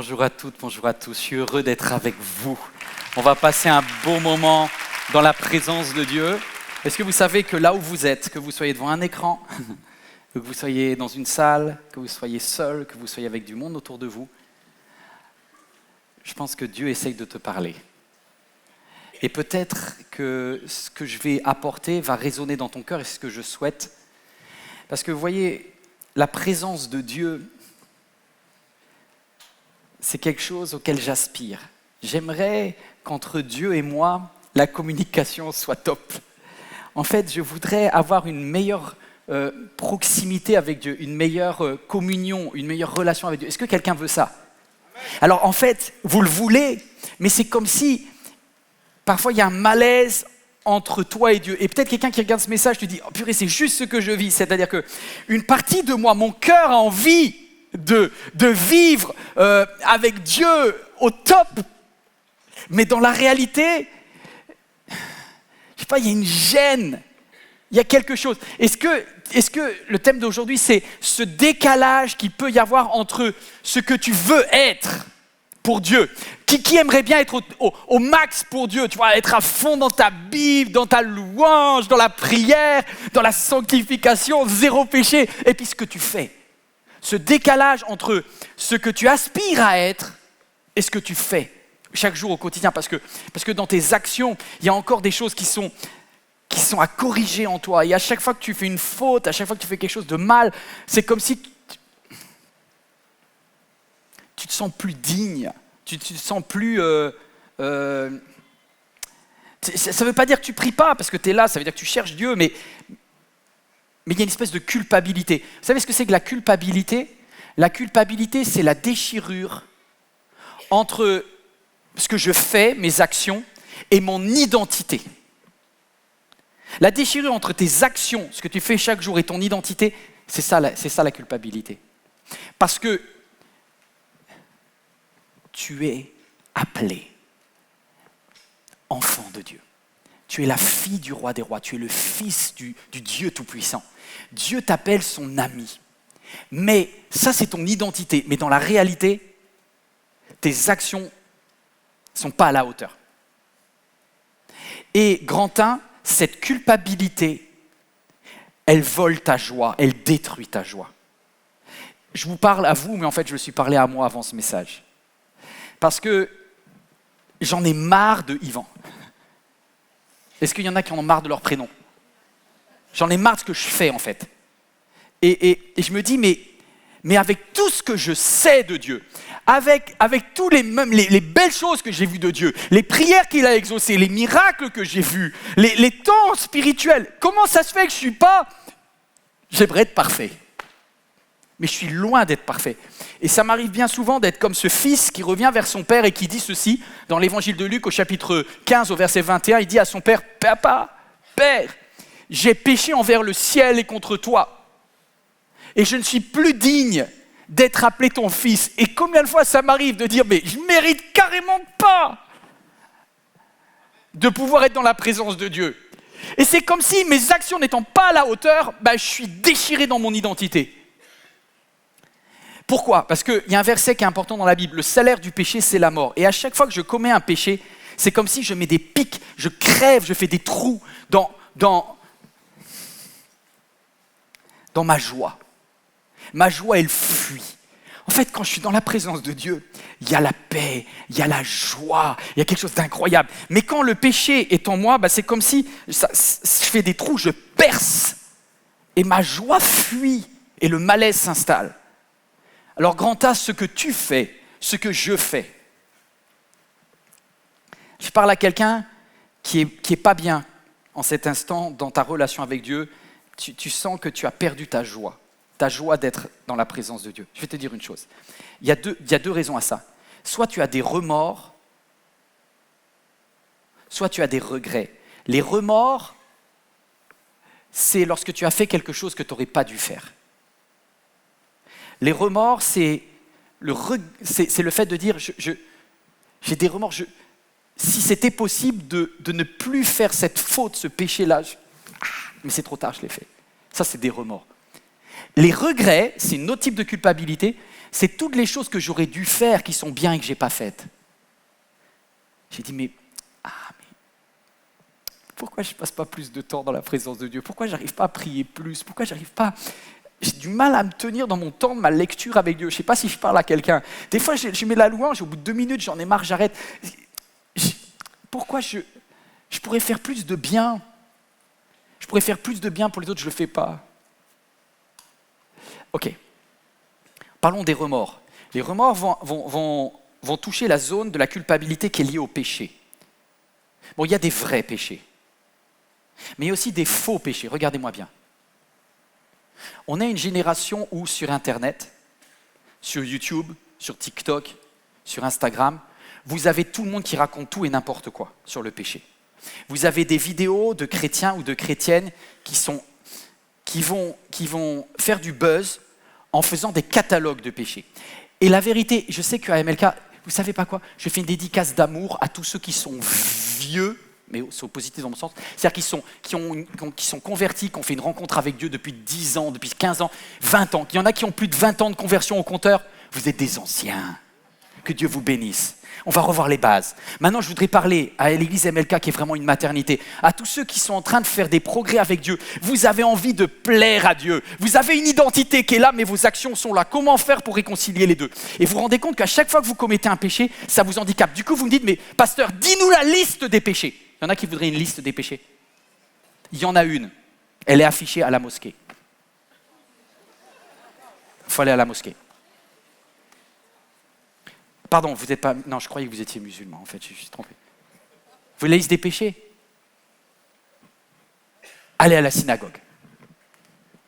bonjour à toutes, bonjour à tous. Je suis heureux d'être avec vous. On va passer un beau moment dans la présence de Dieu. Est-ce que vous savez que là où vous êtes, que vous soyez devant un écran, que vous soyez dans une salle, que vous soyez seul, que vous soyez avec du monde autour de vous, je pense que Dieu essaye de te parler. Et peut-être que ce que je vais apporter va résonner dans ton cœur et c'est ce que je souhaite. Parce que vous voyez, la présence de Dieu, c'est quelque chose auquel j'aspire. J'aimerais qu'entre Dieu et moi, la communication soit top. En fait, je voudrais avoir une meilleure proximité avec Dieu, une meilleure communion, une meilleure relation avec Dieu. Est-ce que quelqu'un veut ça ? Alors en fait, vous le voulez, mais c'est comme si parfois il y a un malaise entre toi et Dieu. Et peut-être quelqu'un qui regarde ce message te dit « Oh purée, c'est juste ce que je vis ». C'est-à-dire qu'une partie de moi, mon cœur a envie de vivre avec Dieu au top. Mais dans la réalité, je sais pas, il y a une gêne, il y a quelque chose. Est-ce que le thème d'aujourd'hui, c'est ce décalage qu'il peut y avoir entre ce que tu veux être pour Dieu? Qui aimerait bien être au max pour Dieu, tu vois, être à fond dans ta Bible, dans ta louange, dans la prière, dans la sanctification, zéro péché, et puis ce que tu fais. Ce décalage entre ce que tu aspires à être et ce que tu fais chaque jour au quotidien. Parce que dans tes actions, il y a encore des choses qui sont à corriger en toi. Et à chaque fois que tu fais une faute, à chaque fois que tu fais quelque chose de mal, c'est comme si tu te sens plus digne. Tu te sens plus... ça ne veut pas dire que tu ne pries pas, parce que tu es là, ça veut dire que tu cherches Dieu, mais il y a une espèce de culpabilité. Vous savez ce que c'est que la culpabilité ? La culpabilité, c'est la déchirure entre ce que je fais, mes actions, et mon identité. La déchirure entre tes actions, ce que tu fais chaque jour, et ton identité, c'est ça la culpabilité. Parce que tu es appelé enfant de Dieu. Tu es la fille du roi des rois, tu es le fils du Dieu Tout-Puissant. Dieu t'appelle son ami. Mais ça, c'est ton identité. Mais dans la réalité, tes actions ne sont pas à la hauteur. Et grand 1, cette culpabilité, elle vole ta joie, elle détruit ta joie. Je vous parle à vous, mais en fait, je me suis parlé à moi avant ce message. Parce que j'en ai marre de Yvan. Est-ce qu'il y en a qui en ont marre de leur prénom ? J'en ai marre de ce que je fais, en fait. Et je me dis, mais avec tout ce que je sais de Dieu, avec tous les belles choses que j'ai vues de Dieu, les prières qu'il a exaucées, les miracles que j'ai vus, les temps spirituels, comment ça se fait que je ne suis pas... J'aimerais être parfait. Mais je suis loin d'être parfait. Et ça m'arrive bien souvent d'être comme ce fils qui revient vers son père et qui dit ceci, dans l'évangile de Luc au chapitre 15 au verset 21, il dit à son père, « Papa, Père, j'ai péché envers le ciel et contre toi. Et je ne suis plus digne d'être appelé ton fils. » Et combien de fois ça m'arrive de dire, mais je ne mérite carrément pas de pouvoir être dans la présence de Dieu. Et c'est comme si mes actions n'étant pas à la hauteur, je suis déchiré dans mon identité. Pourquoi ? Parce qu'il y a un verset qui est important dans la Bible. Le salaire du péché, c'est la mort. Et à chaque fois que je commets un péché, c'est comme si je mets des pics, je crève, je fais des trous dans ma joie. Ma joie, elle fuit. En fait, quand je suis dans la présence de Dieu, il y a la paix, il y a la joie, il y a quelque chose d'incroyable. Mais quand le péché est en moi, c'est comme si je fais des trous, je perce. Et ma joie fuit et le malaise s'installe. Alors, grand A, ce que tu fais, ce que je fais. Je parle à quelqu'un qui est pas bien en cet instant dans ta relation avec Dieu. Tu sens que tu as perdu ta joie d'être dans la présence de Dieu. Je vais te dire une chose. Il y a deux raisons à ça. Soit tu as des remords, soit tu as des regrets. Les remords, c'est lorsque tu as fait quelque chose que tu n'aurais pas dû faire. Les remords, c'est le fait de dire j'ai des remords. Si c'était possible de ne plus faire cette faute, ce péché-là, mais c'est trop tard, je l'ai fait. Ça, c'est des remords. Les regrets, c'est un autre type de culpabilité, c'est toutes les choses que j'aurais dû faire qui sont bien et que je n'ai pas faites. J'ai dit, mais pourquoi je ne passe pas plus de temps dans la présence de Dieu? Pourquoi je n'arrive pas à prier plus? Pourquoi j'arrive pas... J'ai du mal à me tenir dans mon temps de ma lecture avec Dieu. Je ne sais pas si je parle à quelqu'un. Des fois, je mets la louange, au bout de 2 minutes, j'en ai marre, j'arrête. Pourquoi je pourrais faire plus de bien? Je pourrais faire plus de bien pour les autres, je ne le fais pas. Ok. Parlons des remords. Les remords vont toucher la zone de la culpabilité qui est liée au péché. Bon, il y a des vrais péchés. Mais il y a aussi des faux péchés. Regardez-moi bien. On est une génération où sur Internet, sur YouTube, sur TikTok, sur Instagram, vous avez tout le monde qui raconte tout et n'importe quoi sur le péché. Vous avez des vidéos de chrétiens ou de chrétiennes qui vont faire du buzz en faisant des catalogues de péchés. Et la vérité, je sais qu'à MLK, vous savez pas quoi, je fais une dédicace d'amour à tous ceux qui sont vieux, mais c'est positif dans mon sens, c'est-à-dire qui sont convertis, qui ont fait une rencontre avec Dieu depuis 10 ans, depuis 15 ans, 20 ans. Il y en a qui ont plus de 20 ans de conversion au compteur. Vous êtes des anciens. Que Dieu vous bénisse. On va revoir les bases. Maintenant, je voudrais parler à l'église MLK, qui est vraiment une maternité, à tous ceux qui sont en train de faire des progrès avec Dieu. Vous avez envie de plaire à Dieu. Vous avez une identité qui est là, mais vos actions sont là. Comment faire pour réconcilier les deux? Et vous vous rendez compte qu'à chaque fois que vous commettez un péché, ça vous handicape. Du coup, vous me dites, mais pasteur, dis-nous la liste des péchés. Il y en a qui voudraient une liste des péchés. Il y en a une. Elle est affichée à la mosquée. Il faut aller à la mosquée. Pardon, vous n'êtes pas... Non, je croyais que vous étiez musulman, en fait, je suis trompé. Vous voulez la liste des péchés? Allez à la synagogue.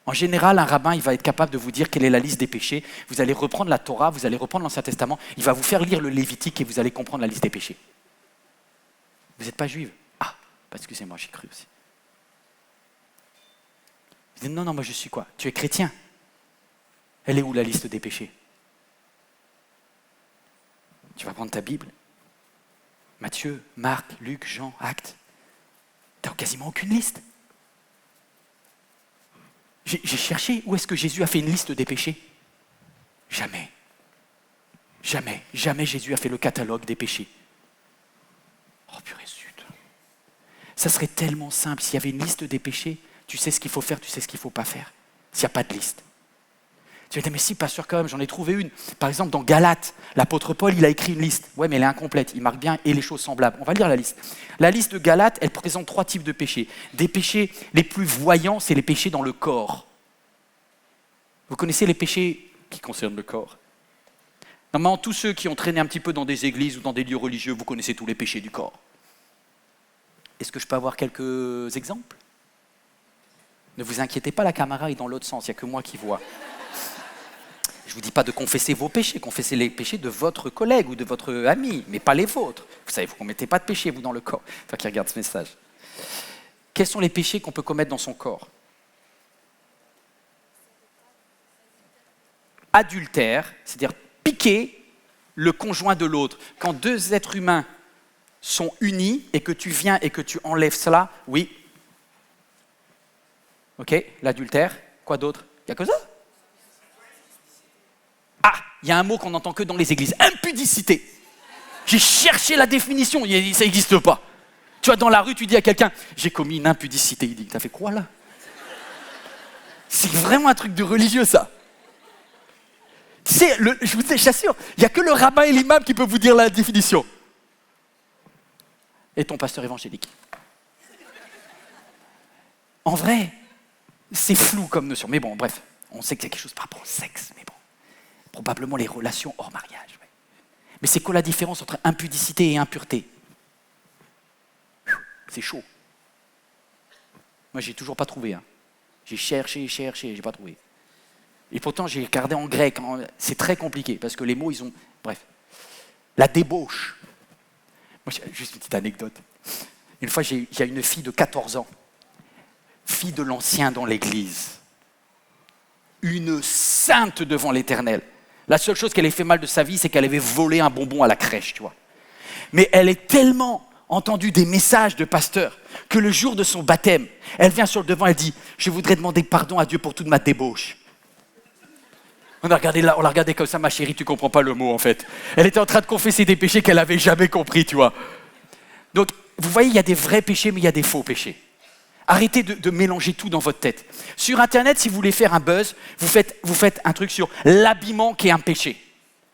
En général, un rabbin, il va être capable de vous dire quelle est la liste des péchés. Vous allez reprendre la Torah, vous allez reprendre l'Ancien Testament, il va vous faire lire le Lévitique et vous allez comprendre la liste des péchés. Vous n'êtes pas juive? Ah, excusez-moi, j'ai cru aussi. Vous dites, non, moi je suis quoi? Tu es chrétien. Elle est où la liste des péchés? Tu vas prendre ta Bible, Matthieu, Marc, Luc, Jean, Actes. Tu n'as quasiment aucune liste. J'ai cherché où est-ce que Jésus a fait une liste des péchés. Jamais. Jamais Jésus a fait le catalogue des péchés. Oh purée, zut. Ça serait tellement simple s'il y avait une liste des péchés. Tu sais ce qu'il faut faire, tu sais ce qu'il ne faut pas faire. S'il n'y a pas de liste. Tu vas dire, mais si, pasteur, quand même, j'en ai trouvé une. Par exemple, dans Galates, l'apôtre Paul, il a écrit une liste. Ouais, mais elle est incomplète. Il marque bien « et les choses semblables ». On va lire la liste. La liste de Galates, elle présente 3 types de péchés. Des péchés les plus voyants, c'est les péchés dans le corps. Vous connaissez les péchés qui concernent le corps? Normalement, tous ceux qui ont traîné un petit peu dans des églises ou dans des lieux religieux, vous connaissez tous les péchés du corps. Est-ce que je peux avoir quelques exemples? Ne vous inquiétez pas, la caméra est dans l'autre sens, il n'y a que moi qui vois. Je ne vous dis pas de confesser vos péchés, confessez les péchés de votre collègue ou de votre ami, mais pas les vôtres. Vous savez, vous ne commettez pas de péché, vous, dans le corps. Toi qui regarde ce message. Quels sont les péchés qu'on peut commettre dans son corps? Adultère, c'est-à-dire piquer le conjoint de l'autre. Quand 2 êtres humains sont unis et que tu viens et que tu enlèves cela, oui. Ok, l'adultère. Quoi d'autre? Il n'y a que ça? Ah, il y a un mot qu'on n'entend que dans les églises. Impudicité. J'ai cherché la définition, ça n'existe pas. Tu vois, dans la rue, tu dis à quelqu'un, j'ai commis une impudicité. Il dit, t'as fait quoi là? C'est vraiment un truc de religieux, ça. Tu sais, je t'assure, il n'y a que le rabbin et l'imam qui peuvent vous dire la définition. Et ton pasteur évangélique. En vrai, c'est flou comme notion. Mais bon, bref, on sait qu'il y a quelque chose par rapport au sexe, mais bon. Probablement les relations hors mariage. Ouais. Mais c'est quoi la différence entre impudicité et impureté? C'est chaud. Moi, j'ai toujours pas trouvé. J'ai cherché, j'ai pas trouvé. Et pourtant, j'ai regardé en grec. C'est très compliqué parce que les mots, ils ont... Bref. La débauche. Moi, juste une petite anecdote. Une fois, il y a une fille de 14 ans, fille de l'ancien dans l'église, une sainte devant l'Éternel. La seule chose qu'elle ait fait mal de sa vie, c'est qu'elle avait volé un bonbon à la crèche, tu vois. Mais elle est tellement entendu des messages de pasteurs que le jour de son baptême, elle vient sur le devant, elle dit « Je voudrais demander pardon à Dieu pour toute ma débauche. » On l'a regardé comme ça, ma chérie, tu comprends pas le mot en fait. Elle était en train de confesser des péchés qu'elle avait jamais compris, tu vois. Donc, vous voyez, il y a des vrais péchés, mais il y a des faux péchés. Arrêtez de mélanger tout dans votre tête. Sur Internet, si vous voulez faire un buzz, vous faites un truc sur l'habillement qui est un péché.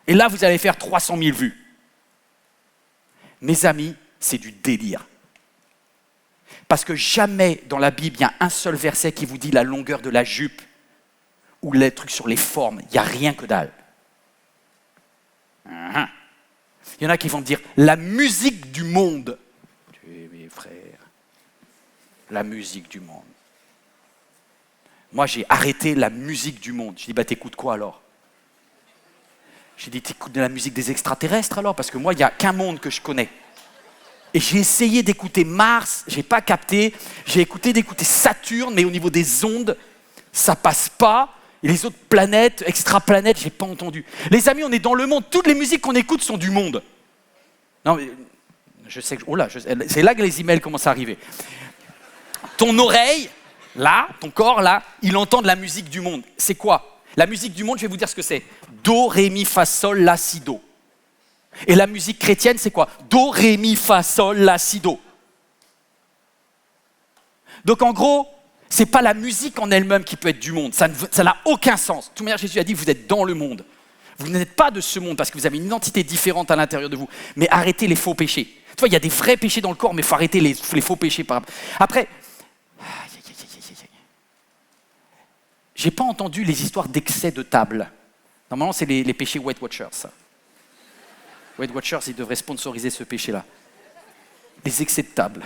Et là, vous allez faire 300 000 vues. Mes amis, c'est du délire. Parce que jamais dans la Bible, il y a un seul verset qui vous dit la longueur de la jupe ou les trucs sur les formes. Il n'y a rien que dalle. Il y en a qui vont me dire la musique du monde. Mes frères, la musique du monde. Moi, j'ai arrêté la musique du monde. Je dis, t'écoutes quoi alors? J'ai dit, t'écoutes de la musique des extraterrestres alors? Parce que moi, il n'y a qu'un monde que je connais. Et j'ai essayé d'écouter Mars, j'ai pas capté. J'ai d'écouter Saturne, mais au niveau des ondes, ça passe pas. Et les autres planètes, extraplanètes, j'ai pas entendu. Les amis, on est dans le monde. Toutes les musiques qu'on écoute sont du monde. Non, mais je sais que... c'est là que les emails commencent à arriver. Ton oreille, là, ton corps, là, il entend de la musique du monde. C'est quoi? La musique du monde, je vais vous dire ce que c'est. Do, ré, mi, fa, sol, la, si, do. Et la musique chrétienne, c'est quoi? Do, ré, mi, fa, sol, la, si, do. Donc en gros, c'est pas la musique en elle-même qui peut être du monde. Ça n'a aucun sens. De toute manière, Jésus a dit, vous êtes dans le monde. Vous n'êtes pas de ce monde parce que vous avez une identité différente à l'intérieur de vous. Mais arrêtez les faux péchés. Tu vois, il y a des vrais péchés dans le corps, mais il faut arrêter les faux péchés. Après, j'ai pas entendu les histoires d'excès de table. Normalement, c'est les péchés Weight Watchers. Ça. Weight Watchers, ils devraient sponsoriser ce péché-là. Les excès de table.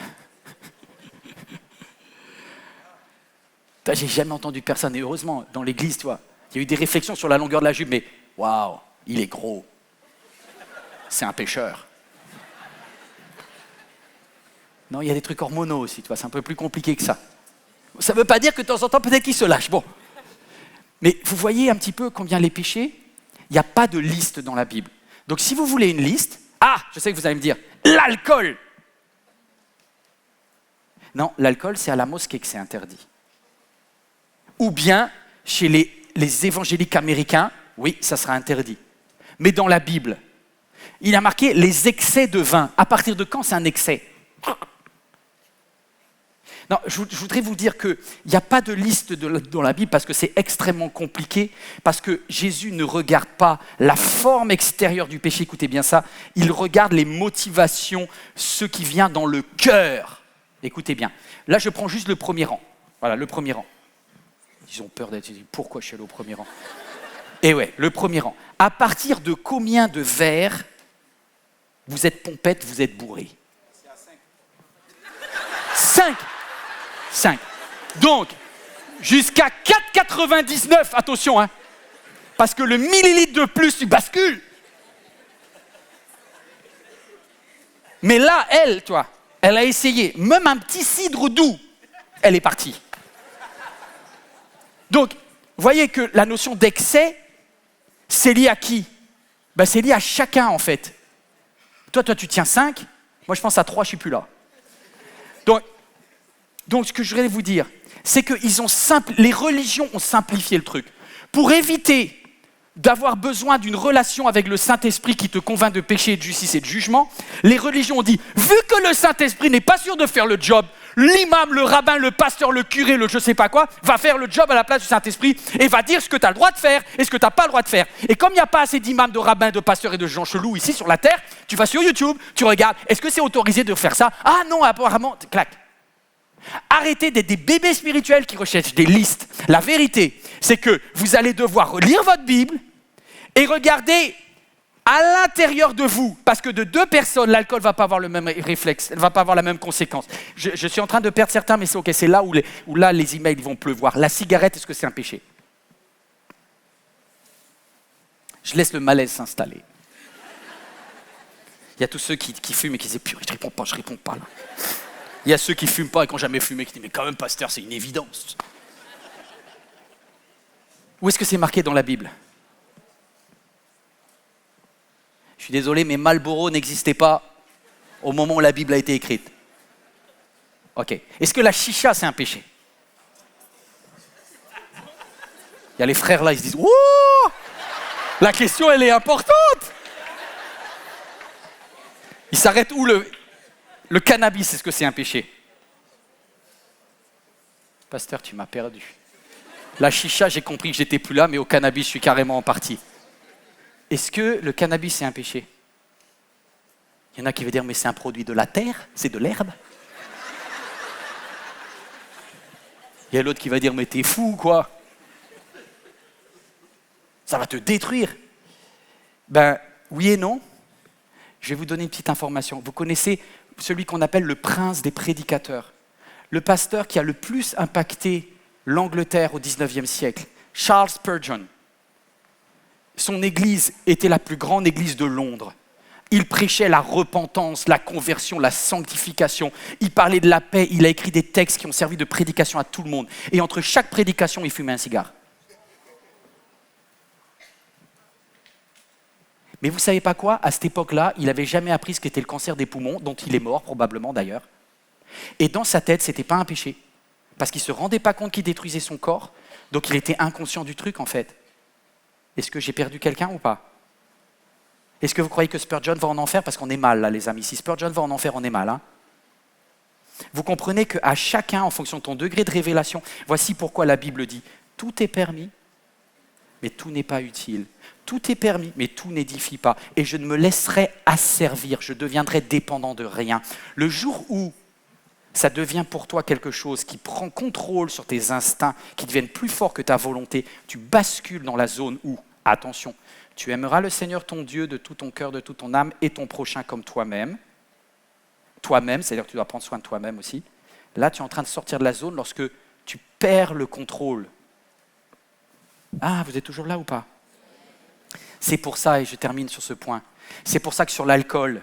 J'ai jamais entendu personne, et heureusement, dans l'église, tu vois, il y a eu des réflexions sur la longueur de la jupe, mais waouh, il est gros. C'est un pécheur. Non, il y a des trucs hormonaux aussi, tu vois, c'est un peu plus compliqué que ça. Ça ne veut pas dire que de temps en temps, peut-être qu'il se lâche. Bon. Mais vous voyez un petit peu combien les péchés, il n'y a pas de liste dans la Bible. Donc si vous voulez une liste, je sais que vous allez me dire, l'alcool. Non, l'alcool, c'est à la mosquée que c'est interdit. Ou bien, chez les évangéliques américains, oui, ça sera interdit. Mais dans la Bible, il a marqué les excès de vin. À partir de quand c'est un excès? Non, je voudrais vous dire qu'il n'y a pas de liste dans la Bible parce que c'est extrêmement compliqué, parce que Jésus ne regarde pas la forme extérieure du péché, écoutez bien ça, il regarde les motivations, ce qui vient dans le cœur. Écoutez bien, là je prends juste le premier rang. Voilà, le premier rang. Ils ont peur d'être... Pourquoi je suis allé au premier rang? Et ouais, le premier rang. À partir de combien de verres vous êtes pompette, vous êtes bourré? 5. 5. Donc, jusqu'à 4,99, attention, hein, parce que le millilitre de plus, tu bascules. Mais là, elle a essayé, même un petit cidre doux, elle est partie. Donc, vous voyez que la notion d'excès, c'est lié à qui? C'est lié à chacun, en fait. Toi, tu tiens 5, moi je pense à 3, je ne suis plus là. Donc, ce que je voudrais vous dire, c'est que les religions ont simplifié le truc. Pour éviter d'avoir besoin d'une relation avec le Saint-Esprit qui te convainc de péché, de justice et de jugement, les religions ont dit, vu que le Saint-Esprit n'est pas sûr de faire le job, l'imam, le rabbin, le pasteur, le curé, le je sais pas quoi, va faire le job à la place du Saint-Esprit et va dire ce que tu as le droit de faire et ce que tu n'as pas le droit de faire. Et comme il n'y a pas assez d'imams, de rabbins, de pasteurs et de gens chelous ici sur la terre, tu vas sur YouTube, tu regardes, est-ce que c'est autorisé de faire ça? Ah non, apparemment, clac. Arrêtez d'être des bébés spirituels qui recherchent des listes. La vérité, c'est que vous allez devoir lire votre Bible et regarder à l'intérieur de vous, parce que de 2 personnes, l'alcool ne va pas avoir le même réflexe, elle ne va pas avoir la même conséquence. Je suis en train de perdre certains, mais c'est ok, c'est là où les emails vont pleuvoir. La cigarette, est-ce que c'est un péché? Je laisse le malaise s'installer. Il y a tous ceux qui fument et qui disent « Purée, je réponds pas là ». Il y a ceux qui ne fument pas et qui n'ont jamais fumé, qui disent « Mais quand même, pasteur, c'est une évidence ». Où est-ce que c'est marqué dans la Bible? Je suis désolé, mais Marlboro n'existait pas au moment où la Bible a été écrite. Ok. Est-ce que la chicha, c'est un péché? Il y a les frères là, ils se disent « Wouh !» La question, elle est importante. Il s'arrête où le cannabis, est-ce que c'est un péché? Pasteur, tu m'as perdu. La chicha, j'ai compris que j'étais plus là, mais au cannabis, je suis carrément en partie. Est-ce que le cannabis, c'est un péché? Il y en a qui vont dire, mais c'est un produit de la terre, c'est de l'herbe. Il y a l'autre qui va dire, mais t'es fou, quoi. Ça va te détruire. Ben, oui et non. Je vais vous donner une petite information. Vous connaissez celui qu'on appelle le prince des prédicateurs. Le pasteur qui a le plus impacté l'Angleterre au XIXe siècle, Charles Spurgeon. Son église était la plus grande église de Londres. Il prêchait la repentance, la conversion, la sanctification. Il parlait de la paix. Il a écrit des textes qui ont servi de prédication à tout le monde. Et entre chaque prédication, il fumait un cigare. Mais vous ne savez pas quoi? À cette époque-là, il n'avait jamais appris ce qu'était le cancer des poumons, dont il est mort probablement d'ailleurs. Et dans sa tête, ce n'était pas un péché. Parce qu'il ne se rendait pas compte qu'il détruisait son corps. Donc il était inconscient du truc en fait. Est-ce que j'ai perdu quelqu'un ou pas? Est-ce que vous croyez que Spurgeon va en enfer? Parce qu'on est mal là les amis. Si Spurgeon va en enfer, on est mal. Hein. Vous comprenez qu'à chacun, en fonction de ton degré de révélation, voici pourquoi la Bible dit « Tout est permis, mais tout n'est pas utile. Tout est permis, mais tout n'édifie pas. Et je ne me laisserai asservir, je deviendrai dépendant de rien. » Le jour où ça devient pour toi quelque chose qui prend contrôle sur tes instincts, qui deviennent plus forts que ta volonté, tu bascules dans la zone où, attention, tu aimeras le Seigneur ton Dieu de tout ton cœur, de toute ton âme et ton prochain comme toi-même. Toi-même, c'est-à-dire que tu dois prendre soin de toi-même aussi. Là, tu es en train de sortir de la zone lorsque tu perds le contrôle. Ah, vous êtes toujours là ou pas? C'est pour ça, et je termine sur ce point, c'est pour ça que sur l'alcool,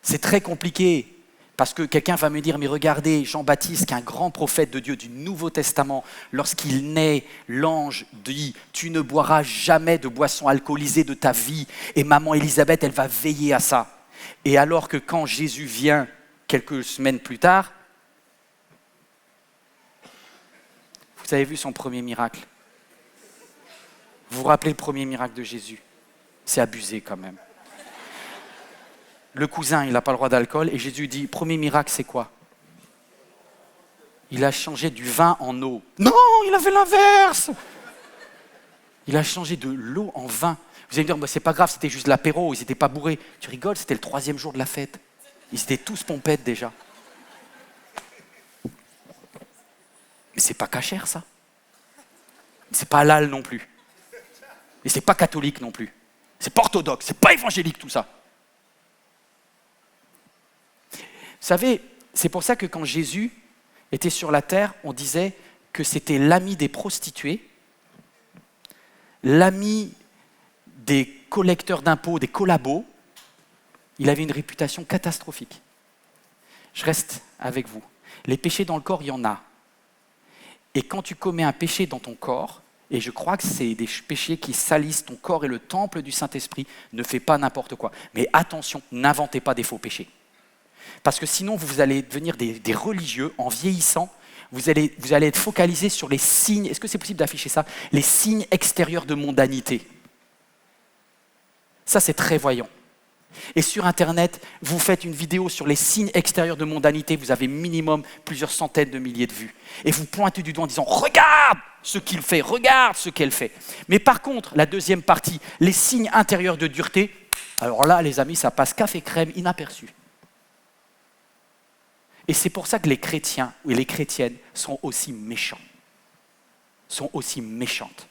c'est très compliqué. Parce que quelqu'un va me dire, mais regardez, Jean-Baptiste, qui est un grand prophète de Dieu du Nouveau Testament, lorsqu'il naît, l'ange dit, tu ne boiras jamais de boisson alcoolisée de ta vie. Et maman Élisabeth, elle va veiller à ça. Et alors que quand Jésus vient, quelques semaines plus tard, vous avez vu son premier miracle. Vous vous rappelez le premier miracle de Jésus? C'est abusé quand même. Le cousin, il n'a pas le droit d'alcool, et Jésus dit, premier miracle, c'est quoi? Il a changé du vin en eau. Non, il a fait l'inverse. Il a changé de l'eau en vin. Vous allez me dire, bah, c'est pas grave, c'était juste l'apéro, ils n'étaient pas bourrés. Tu rigoles, c'était le 3e jour de la fête. Ils étaient tous pompettes déjà. Mais c'est pas cachère, ça. C'est pas halal non plus. Et c'est pas catholique non plus. C'est pas orthodoxe, c'est pas évangélique tout ça. Vous savez, c'est pour ça que quand Jésus était sur la terre, on disait que c'était l'ami des prostituées, l'ami des collecteurs d'impôts, des collabos. Il avait une réputation catastrophique. Je reste avec vous. Les péchés dans le corps, il y en a. Et quand tu commets un péché dans ton corps, et je crois que c'est des péchés qui salissent ton corps et le temple du Saint-Esprit, ne fais pas n'importe quoi. Mais attention, n'inventez pas des faux péchés. Parce que sinon, vous allez devenir des religieux en vieillissant. Vous allez être focalisé sur les signes. Est-ce que c'est possible d'afficher ça? Les signes extérieurs de mondanité. Ça, c'est très voyant. Et sur Internet, vous faites une vidéo sur les signes extérieurs de mondanité. Vous avez minimum plusieurs centaines de milliers de vues. Et vous pointez du doigt en disant « Regarde ce qu'il fait, regarde ce qu'elle fait ». Mais par contre, la deuxième partie, les signes intérieurs de dureté, alors là, les amis, ça passe café crème inaperçu. Et c'est pour ça que les chrétiens ou les chrétiennes sont aussi méchants, sont aussi méchantes.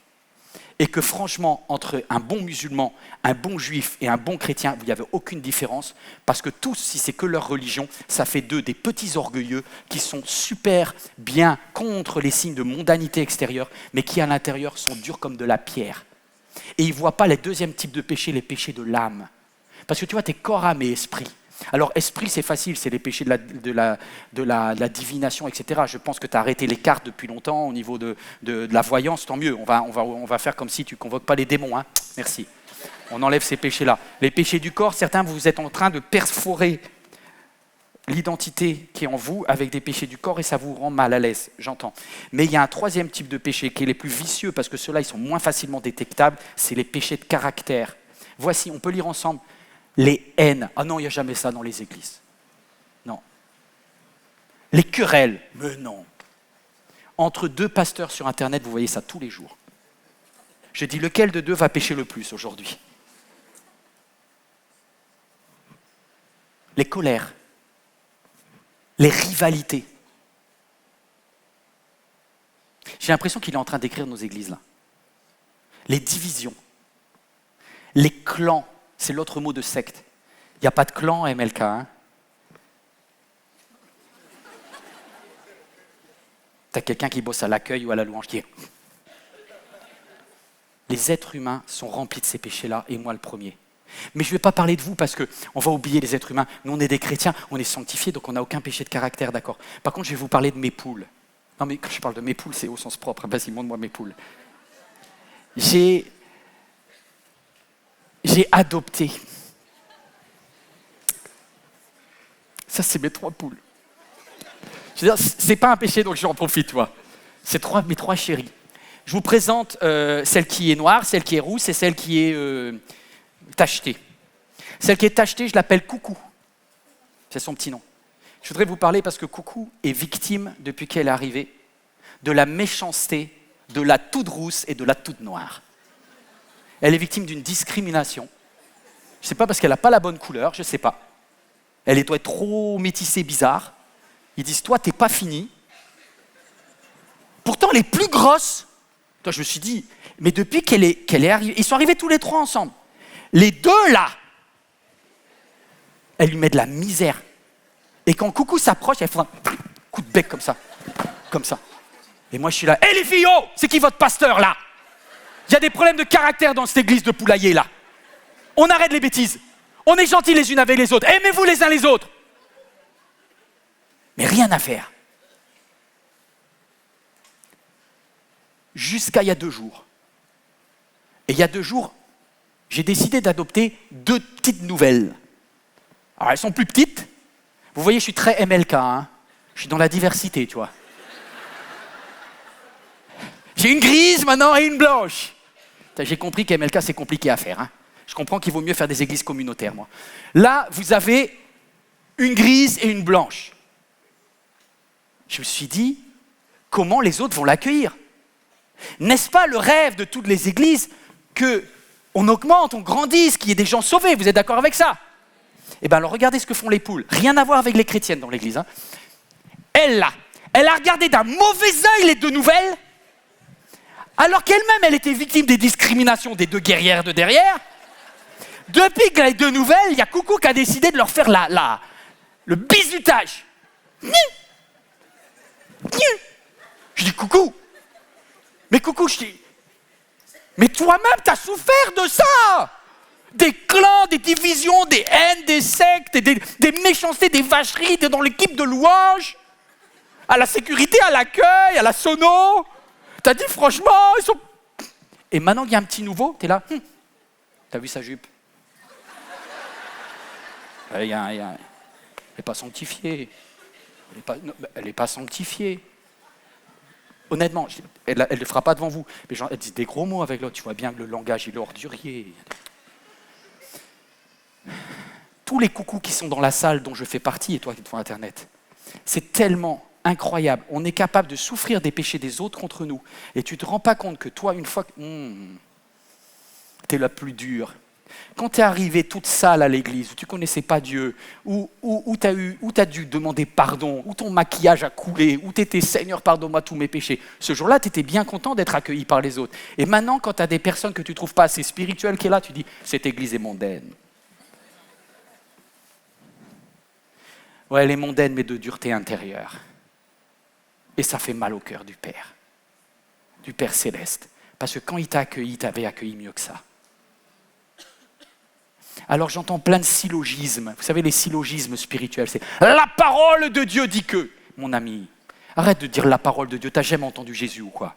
Et que franchement, entre un bon musulman, un bon juif et un bon chrétien, il n'y avait aucune différence, parce que tous, si c'est que leur religion, ça fait d'eux des petits orgueilleux qui sont super bien contre les signes de mondanité extérieure, mais qui à l'intérieur sont durs comme de la pierre. Et ils ne voient pas les deuxièmes types de péchés, les péchés de l'âme. Parce que tu vois, t'es corps, âme et esprit. Alors, esprit, c'est facile, c'est les péchés de la divination, etc. Je pense que tu as arrêté les cartes depuis longtemps au niveau de la voyance, tant mieux. On va faire comme si tu ne convoques pas les démons. Hein. Merci. On enlève ces péchés-là. Les péchés du corps, certains, vous êtes en train de perforer l'identité qui est en vous avec des péchés du corps et ça vous rend mal à l'aise, j'entends. Mais il y a un troisième type de péché qui est les plus vicieux parce que ceux-là, ils sont moins facilement détectables, c'est les péchés de caractère. Voici, on peut lire ensemble les haines. Ah non, il n'y a jamais ça dans les églises. Non. Les querelles. Mais non. Entre deux pasteurs sur Internet, vous voyez ça tous les jours. Je dis, lequel de deux va pécher le plus aujourd'hui? Les colères. Les rivalités. J'ai l'impression qu'il est en train d'écrire nos églises là. Les divisions. Les clans. C'est l'autre mot de secte. Il n'y a pas de clan MLK, hein? T'as quelqu'un qui bosse à l'accueil ou à la louange qui est... Les êtres humains sont remplis de ces péchés-là, et moi le premier. Mais je ne vais pas parler de vous parce qu'on va oublier les êtres humains. Nous, on est des chrétiens, on est sanctifiés, donc on n'a aucun péché de caractère, d'accord. Par contre, je vais vous parler de mes poules. Non, mais quand je parle de mes poules, c'est au sens propre. Vas-y, montre-moi mes poules. J'ai adopté. Ça, c'est mes 3 poules. Je veux dire, c'est pas un péché, donc j'en profite, toi. C'est mes 3 chéris. Je vous présente celle qui est noire, celle qui est rousse et celle qui est tachetée. Celle qui est tachetée, je l'appelle Coucou. C'est son petit nom. Je voudrais vous parler parce que Coucou est victime, depuis qu'elle est arrivée, de la méchanceté de la toute rousse et de la toute noire. Elle est victime d'une discrimination. Je ne sais pas parce qu'elle n'a pas la bonne couleur, je ne sais pas. Elle doit être trop métissée, bizarre. Ils disent, toi, t'es pas fini. Pourtant, elle est plus grosse. Toi, je me suis dit, mais depuis qu'elle est arrivée, ils sont arrivés tous les 3 ensemble. Les 2 là, elle lui met de la misère. Et quand Coucou s'approche, elle fait un coup de bec comme ça. Comme ça. Et moi, je suis là, hé les filles, oh, c'est qui votre pasteur là? Il y a des problèmes de caractère dans cette église de poulailler là. On arrête les bêtises. On est gentils les unes avec les autres. Aimez-vous les uns les autres. Mais rien à faire. Jusqu'à il y a 2 jours. Et il y a 2 jours, j'ai décidé d'adopter 2 petites nouvelles. Alors elles sont plus petites. Vous voyez, je suis très MLK, hein. Je suis dans la diversité, tu vois. J'ai une grise maintenant et une blanche. J'ai compris qu'MLK c'est compliqué à faire, hein. Je comprends qu'il vaut mieux faire des églises communautaires, moi. Là, vous avez une grise et une blanche. Je me suis dit, comment les autres vont l'accueillir? N'est-ce pas le rêve de toutes les églises qu'on augmente, on grandisse, qu'il y ait des gens sauvés? Vous êtes d'accord avec ça? Eh bien alors regardez ce que font les poules. Rien à voir avec les chrétiennes dans l'église, hein. Elle a regardé d'un mauvais œil les 2 nouvelles, alors qu'elle-même, elle était victime des discriminations des 2 guerrières de derrière. Depuis que les 2 nouvelles, il y a Coucou qui a décidé de leur faire le bizutage. Je dis, Coucou, mais Coucou, je dis, mais toi-même, t'as souffert de ça! Des clans, des divisions, des haines, des sectes, des méchancetés, des vacheries dans l'équipe de louange, à la sécurité, à l'accueil, à la sono. T'as dit, franchement, ils sont... Et maintenant qu'il y a un petit nouveau, t'es là, t'as vu sa jupe? Elle n'est pas sanctifiée. Elle n'est pas sanctifiée. Honnêtement, elle ne le fera pas devant vous. Mais genre, elle dit des gros mots avec l'autre. Tu vois bien que le langage, il est ordurier. Tous les coucous qui sont dans la salle dont je fais partie, et toi qui es devant Internet, c'est tellement incroyable. On est capable de souffrir des péchés des autres contre nous. Et tu ne te rends pas compte que toi, une fois que... tu es la plus dure. Quand tu es arrivé toute sale à l'église, où tu ne connaissais pas Dieu, où tu as dû demander pardon, où ton maquillage a coulé, où tu étais Seigneur, pardonne-moi tous mes péchés, ce jour-là, tu étais bien content d'être accueilli par les autres. Et maintenant, quand tu as des personnes que tu ne trouves pas assez spirituelles qui est là, tu dis, cette église est mondaine. Ouais, elle est mondaine, mais de dureté intérieure. Et ça fait mal au cœur du Père Céleste. Parce que quand il t'a accueilli, il t'avait accueilli mieux que ça. Alors j'entends plein de syllogismes. Vous savez, les syllogismes spirituels, c'est « La parole de Dieu dit que ». Mon ami, arrête de dire « La parole de Dieu ». T'as jamais entendu Jésus ou quoi?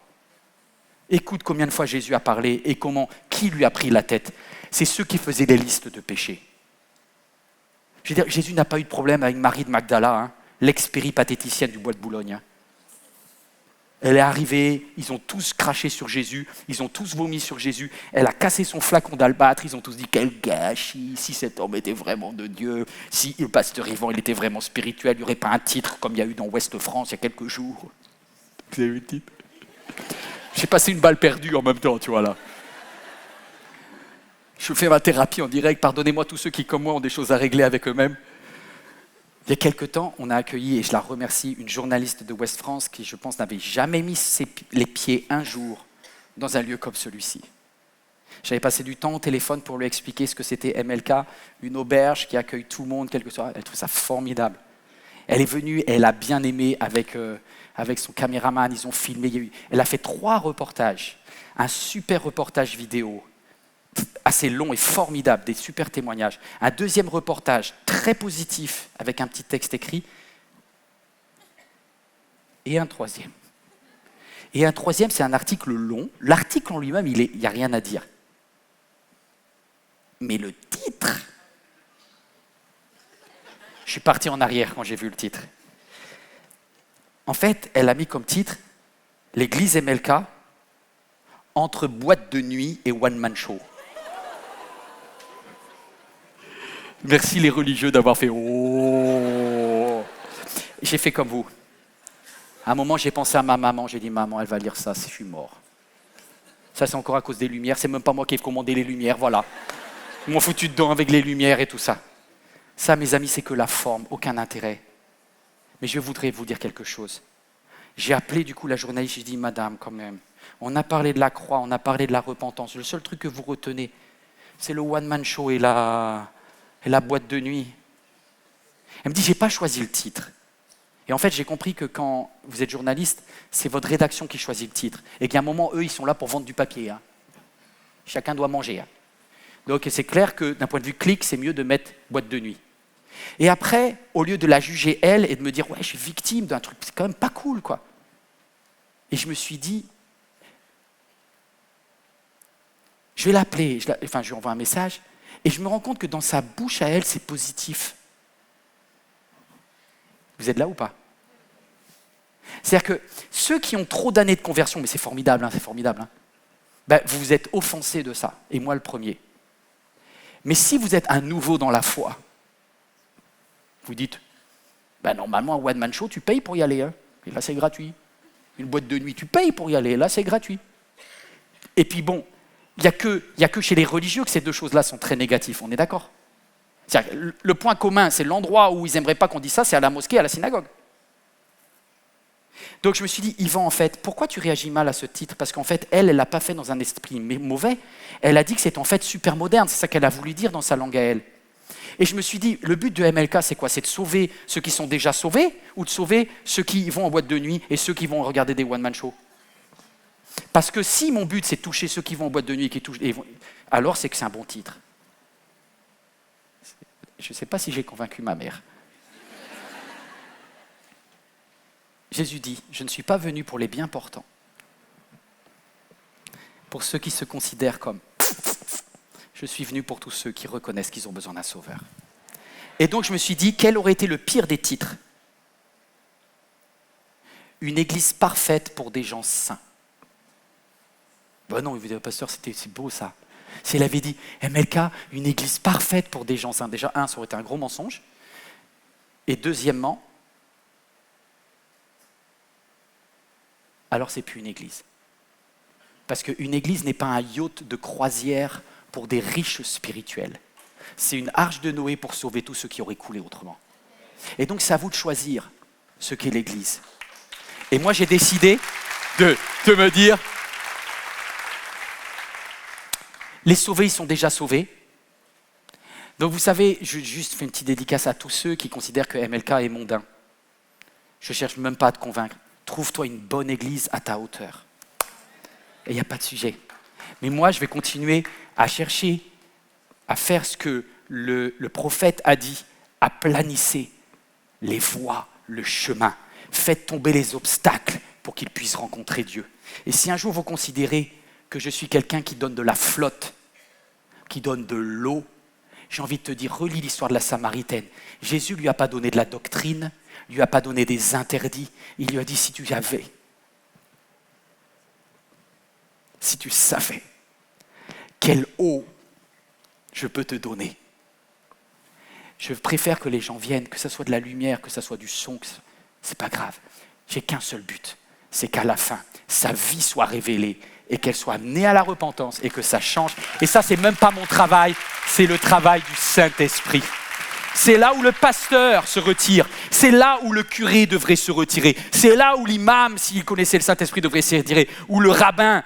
Écoute combien de fois Jésus a parlé et qui lui a pris la tête. C'est ceux qui faisaient des listes de péchés. Je veux dire, Jésus n'a pas eu de problème avec Marie de Magdala, hein, l'ex-péripatéticienne du bois de Boulogne. Hein. Elle est arrivée, ils ont tous craché sur Jésus, ils ont tous vomi sur Jésus, elle a cassé son flacon d'albâtre, ils ont tous dit « Quel gâchis, si cet homme était vraiment de Dieu, si le pasteur Yvan il était vraiment spirituel, il n'y aurait pas un titre comme il y a eu dans Ouest France il y a quelques jours. » Vous avez vu le titre? J'ai passé une balle perdue en même temps, tu vois là. Je fais ma thérapie en direct, pardonnez-moi tous ceux qui comme moi ont des choses à régler avec eux-mêmes. Il y a quelque temps, on a accueilli, et je la remercie, une journaliste de Ouest France qui, je pense, n'avait jamais mis les pieds un jour dans un lieu comme celui-ci. J'avais passé du temps au téléphone pour lui expliquer ce que c'était MLK, une auberge qui accueille tout le monde, quel que soit. Elle trouve ça formidable. Elle est venue, elle a bien aimé avec son caméraman, ils ont filmé. Elle a fait 3 reportages, un super reportage vidéo, assez long et formidable, des super témoignages. Un deuxième reportage très positif avec un petit texte écrit. Et un troisième. Et un troisième, c'est un article long. L'article en lui-même, il n'y a rien à dire. Mais le titre, je suis parti en arrière quand j'ai vu le titre. En fait, elle a mis comme titre « L'église MLK entre boîte de nuit et one-man show ». Merci les religieux d'avoir fait « Oh ». J'ai fait comme vous. À un moment, j'ai pensé à ma maman. J'ai dit « Maman, elle va lire ça si je suis mort ». Ça, c'est encore à cause des lumières. C'est même pas moi qui ai commandé les lumières, voilà. Ils m'ont foutu dedans avec les lumières et tout ça. Ça, mes amis, c'est que la forme, aucun intérêt. Mais je voudrais vous dire quelque chose. J'ai appelé du coup la journaliste, j'ai dit « Madame, quand même, on a parlé de la croix, on a parlé de la repentance. Le seul truc que vous retenez, c'est le one-man show et la boîte de nuit. » Elle me dit « J'ai pas choisi le titre. » Et en fait, j'ai compris que quand vous êtes journaliste, c'est votre rédaction qui choisit le titre. Et qu'à un moment, eux, ils sont là pour vendre du papier. Hein. Chacun doit manger. Hein. Donc c'est clair que d'un point de vue clic, c'est mieux de mettre boîte de nuit. Et après, au lieu de la juger elle et de me dire « Ouais, je suis victime d'un truc, c'est quand même pas cool, quoi. » Et je me suis dit, je vais l'appeler, je lui envoie un message, et je me rends compte que dans sa bouche à elle, c'est positif. Vous êtes là ou pas? C'est-à-dire que ceux qui ont trop d'années de conversion, mais c'est formidable, hein, ben, vous vous êtes offensés de ça, et moi le premier. Mais si vous êtes un nouveau dans la foi, vous dites, ben, normalement, un one-man show, tu payes pour y aller, hein, et là c'est gratuit. Une boîte de nuit, tu payes pour y aller, là c'est gratuit. Et puis bon, il n'y a que chez les religieux que ces deux choses-là sont très négatives, on est d'accord? C'est-à-dire, le point commun, c'est l'endroit où ils n'aimeraient pas qu'on dise ça, c'est à la mosquée, à la synagogue. Donc je me suis dit, Yvan, en fait, pourquoi tu réagis mal à ce titre? Parce qu'en fait, elle ne l'a pas fait dans un esprit mauvais, elle a dit que c'est en fait super moderne, c'est ça qu'elle a voulu dire dans sa langue à elle. Et je me suis dit, le but de MLK, c'est quoi? C'est de sauver ceux qui sont déjà sauvés ou de sauver ceux qui vont en boîte de nuit et ceux qui vont regarder des one-man shows? Parce que si mon but, c'est de toucher ceux qui vont en boîte de nuit, alors c'est que c'est un bon titre. Je ne sais pas si j'ai convaincu ma mère. Jésus dit, je ne suis pas venu pour les bien portants, pour ceux qui se considèrent comme... Je suis venu pour tous ceux qui reconnaissent qu'ils ont besoin d'un sauveur. Et donc je me suis dit, quel aurait été le pire des titres? Une église parfaite pour des gens saints. Ben non, il vous dit, pasteur, c'est beau ça. Si elle avait dit, MLK, une église parfaite pour des gens saints, déjà, ça aurait été un gros mensonge. Et deuxièmement, alors c'est plus une église. Parce qu'une église n'est pas un yacht de croisière pour des riches spirituels. C'est une arche de Noé pour sauver tous ceux qui auraient coulé autrement. Et donc c'est à vous de choisir ce qu'est l'église. Et moi j'ai décidé de me dire, les sauvés, ils sont déjà sauvés. Donc vous savez, je juste fais une petite dédicace à tous ceux qui considèrent que MLK est mondain. Je ne cherche même pas à te convaincre. Trouve-toi une bonne église à ta hauteur. Et il n'y a pas de sujet. Mais moi, je vais continuer à chercher, à faire ce que le prophète a dit, aplanissez les voies, le chemin, faites tomber les obstacles pour qu'ils puissent rencontrer Dieu. Et si un jour vous considérez que je suis quelqu'un qui donne de la flotte, qui donne de l'eau, j'ai envie de te dire, relis l'histoire de la Samaritaine. Jésus ne lui a pas donné de la doctrine, il ne lui a pas donné des interdits. Il lui a dit, si tu savais quelle eau je peux te donner. Je préfère que les gens viennent, que ce soit de la lumière, que ce soit du son, c'est pas grave. J'ai qu'un seul but, c'est qu'à la fin, sa vie soit révélée et qu'elle soit amenée à la repentance et que ça change. Et ça, c'est même pas mon travail, c'est le travail du Saint-Esprit. C'est là où le pasteur se retire, c'est là où le curé devrait se retirer, c'est là où l'imam, s'il connaissait le Saint-Esprit, devrait se retirer, où le rabbin,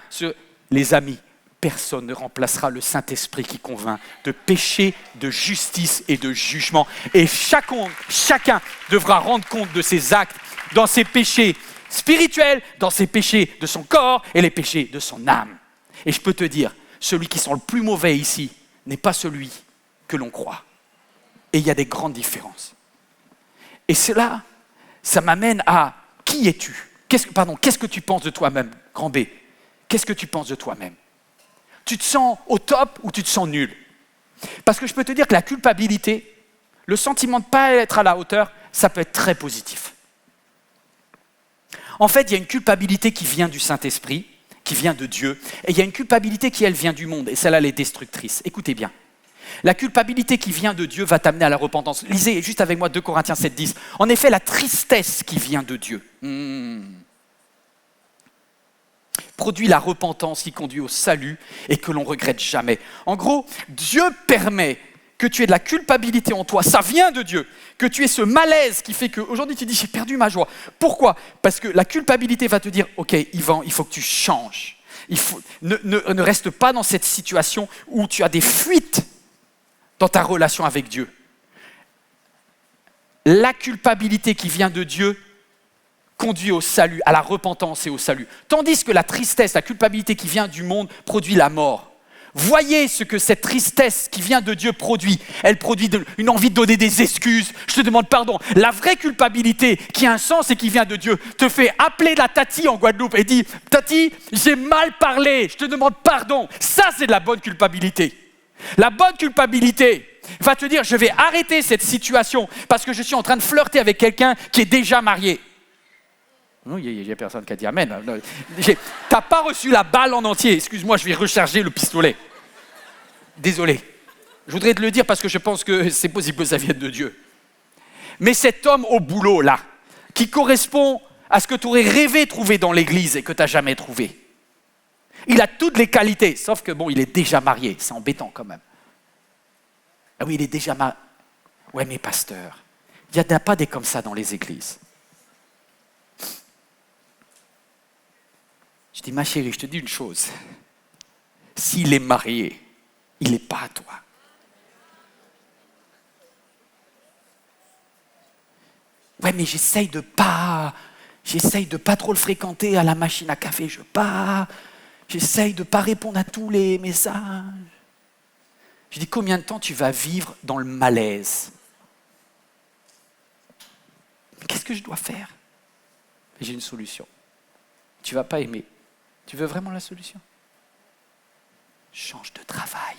les amis. Personne ne remplacera le Saint-Esprit qui convainc de péché, de justice et de jugement. Et chacun devra rendre compte de ses actes dans ses péchés spirituels, dans ses péchés de son corps et les péchés de son âme. Et je peux te dire, celui qui sent le plus mauvais ici n'est pas celui que l'on croit. Et il y a des grandes différences. Et cela, ça m'amène à qui es-tu ? Qu'est-ce que tu penses de toi-même, grand B ? Qu'est-ce que tu penses de toi-même ? Tu te sens au top ou tu te sens nul ? Parce que je peux te dire que la culpabilité, le sentiment de ne pas être à la hauteur, ça peut être très positif. En fait, il y a une culpabilité qui vient du Saint-Esprit, qui vient de Dieu, et il y a une culpabilité qui, elle, vient du monde, et celle-là, elle est destructrice. Écoutez bien. La culpabilité qui vient de Dieu va t'amener à la repentance. Lisez juste avec moi 2 Corinthiens 7,10. En effet, la tristesse qui vient de Dieu produit la repentance qui conduit au salut et que l'on ne regrette jamais. En gros, Dieu permet que tu aies de la culpabilité en toi, ça vient de Dieu, que tu aies ce malaise qui fait qu'aujourd'hui tu dis j'ai perdu ma joie. Pourquoi ? Parce que la culpabilité va te dire ok Yvan, il faut que tu changes. Ne reste pas dans cette situation où tu as des fuites dans ta relation avec Dieu. La culpabilité qui vient de Dieu conduit au salut, à la repentance et au salut. Tandis que la tristesse, la culpabilité qui vient du monde produit la mort. Voyez ce que cette tristesse qui vient de Dieu produit. Elle produit une envie de donner des excuses. Je te demande pardon. La vraie culpabilité qui a un sens et qui vient de Dieu te fait appeler la Tati en Guadeloupe et dit « Tati, j'ai mal parlé, je te demande pardon. » Ça, c'est de la bonne culpabilité. La bonne culpabilité va te dire « Je vais arrêter cette situation parce que je suis en train de flirter avec quelqu'un qui est déjà marié. » Non, il n'y a personne qui a dit amen. Tu n'as pas reçu la balle en entier. Excuse-moi, je vais recharger le pistolet. Désolé. Je voudrais te le dire parce que je pense que c'est possible que ça vienne de Dieu. Mais cet homme au boulot, là, qui correspond à ce que tu aurais rêvé trouver dans l'église et que tu n'as jamais trouvé. Il a toutes les qualités, sauf que bon, il est déjà marié. C'est embêtant quand même. Ah oui, il est déjà marié. Ouais, mais pasteur, il n'y en a pas des comme ça dans les églises. Je dis, ma chérie, je te dis une chose. S'il est marié, il n'est pas à toi. Ouais, mais j'essaye de pas trop le fréquenter à la machine à café. J'essaye de pas répondre à tous les messages. Je dis, combien de temps tu vas vivre dans le malaise ? Qu'est-ce que je dois faire ? J'ai une solution. Tu ne vas pas aimer. Tu veux vraiment la solution ? Change de travail.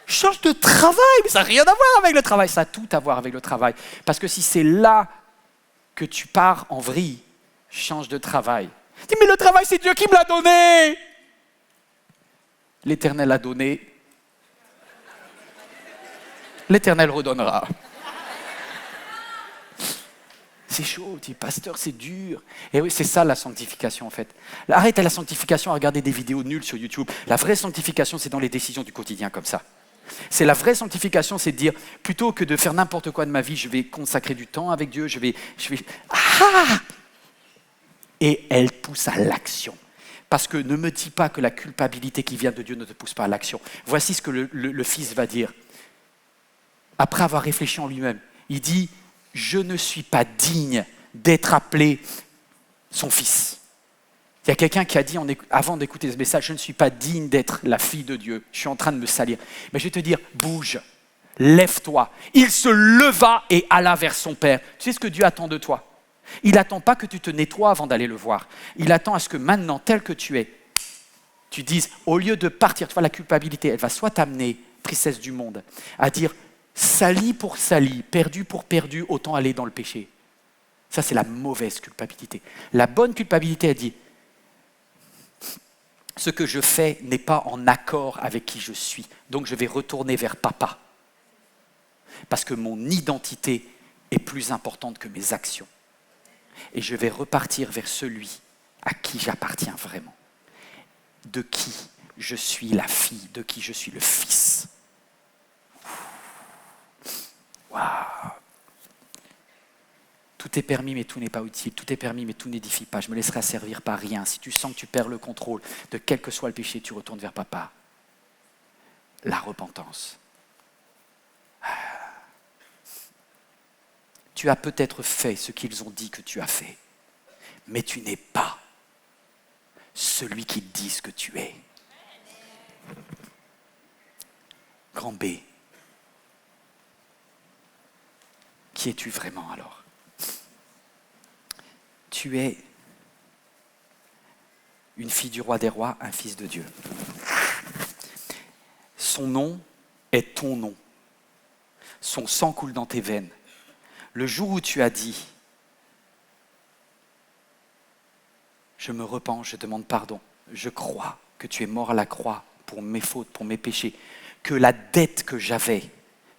Change de travail, mais ça n'a rien à voir avec le travail. Ça a tout à voir avec le travail. Parce que si c'est là que tu pars en vrille, change de travail. Dis, mais le travail, c'est Dieu qui me l'a donné. L'Éternel a donné. L'Éternel redonnera. C'est chaud, tu dis, pasteur, c'est dur. Et oui, c'est ça la sanctification en fait. Arrête à la sanctification à regarder des vidéos nulles sur YouTube. La vraie sanctification, c'est dans les décisions du quotidien comme ça. C'est la vraie sanctification, c'est de dire, plutôt que de faire n'importe quoi de ma vie, je vais consacrer du temps avec Dieu, je vais... Ah ! Et elle pousse à l'action. Parce que ne me dis pas que la culpabilité qui vient de Dieu ne te pousse pas à l'action. Voici ce que le Fils va dire. Après avoir réfléchi en lui-même, il dit, je ne suis pas digne d'être appelé son fils. Il y a quelqu'un qui a dit, avant d'écouter ce message, je ne suis pas digne d'être la fille de Dieu. Je suis en train de me salir. Mais je vais te dire, bouge, lève-toi. Il se leva et alla vers son Père. Tu sais ce que Dieu attend de toi ? Il n'attend pas que tu te nettoies avant d'aller le voir. Il attend à ce que maintenant, tel que tu es, tu dises, au lieu de partir, tu vois, la culpabilité, elle va soit t'amener, tristesse du monde, à dire, sali pour sali, perdu pour perdu, autant aller dans le péché. Ça, c'est la mauvaise culpabilité. La bonne culpabilité, elle dit, ce que je fais n'est pas en accord avec qui je suis, donc je vais retourner vers papa. Parce que mon identité est plus importante que mes actions. Et je vais repartir vers celui à qui j'appartiens vraiment. De qui je suis la fille, de qui je suis le fils. Waouh! Tout est permis, mais tout n'est pas utile. Tout est permis, mais tout n'édifie pas. Je me laisserai servir par rien. Si tu sens que tu perds le contrôle de quel que soit le péché, tu retournes vers papa. La repentance. Tu as peut-être fait ce qu'ils ont dit que tu as fait, mais tu n'es pas celui qu'ils disent que tu es. Grand B. Qui es-tu vraiment alors? Tu es une fille du roi des rois, un fils de Dieu. Son nom est ton nom. Son sang coule dans tes veines. Le jour où tu as dit « Je me repens, je demande pardon, je crois que tu es mort à la croix pour mes fautes, pour mes péchés, que la dette que j'avais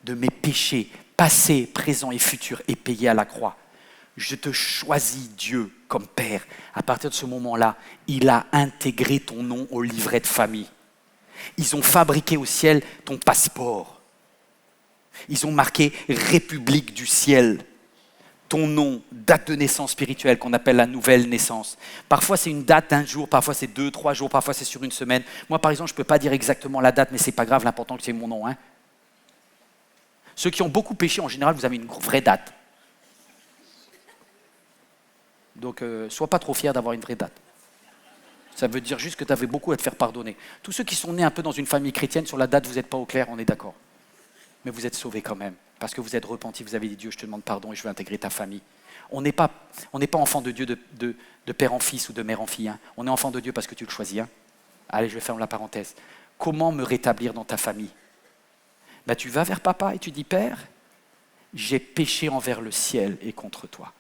de mes péchés passés, présents et futurs est payée à la croix. Je te choisis, Dieu, comme Père. » À partir de ce moment-là, il a intégré ton nom au livret de famille. Ils ont fabriqué au ciel ton passeport. Ils ont marqué « République du ciel ». Ton nom, date de naissance spirituelle qu'on appelle la nouvelle naissance. Parfois c'est une date d'un jour, parfois c'est 2, 3 jours, parfois c'est sur une semaine. Moi par exemple, je ne peux pas dire exactement la date, mais ce n'est pas grave, l'important c'est mon nom. Hein. Ceux qui ont beaucoup péché, en général, vous avez une vraie date. Donc, sois pas trop fier d'avoir une vraie date. Ça veut dire juste que tu avais beaucoup à te faire pardonner. Tous ceux qui sont nés un peu dans une famille chrétienne, sur la date, vous n'êtes pas au clair, on est d'accord. Mais vous êtes sauvés quand même, parce que vous êtes repentis, vous avez dit Dieu, je te demande pardon et je veux intégrer ta famille. On n'est pas enfant de Dieu de père en fils ou de mère en fille. Hein. On est enfant de Dieu parce que tu le choisis. Hein. Allez, je ferme la parenthèse. Comment me rétablir dans ta famille? Ben, tu vas vers papa et tu dis, Père, j'ai péché envers le ciel et contre toi.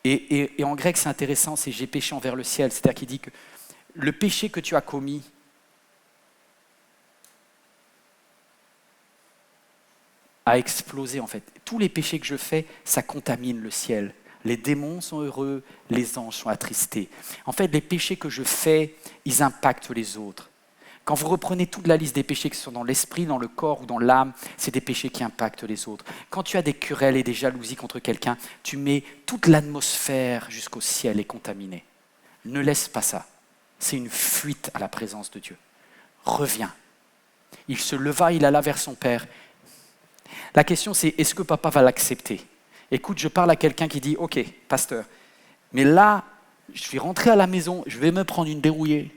Et en grec, c'est intéressant, c'est j'ai péché envers le ciel. C'est-à-dire qu'il dit que le péché que tu as commis a explosé en fait. Tous les péchés que je fais, ça contamine le ciel. Les démons sont heureux, les anges sont attristés. En fait, les péchés que je fais, ils impactent les autres. Quand vous reprenez toute la liste des péchés qui sont dans l'esprit, dans le corps ou dans l'âme, c'est des péchés qui impactent les autres. Quand tu as des querelles et des jalousies contre quelqu'un, tu mets toute l'atmosphère jusqu'au ciel est contaminée. Ne laisse pas ça. C'est une fuite à la présence de Dieu. Reviens. Il se leva, il alla vers son père. La question c'est, est-ce que papa va l'accepter? Écoute, je parle à quelqu'un qui dit, ok, pasteur, mais là, je suis rentré à la maison, je vais me prendre une dérouillée.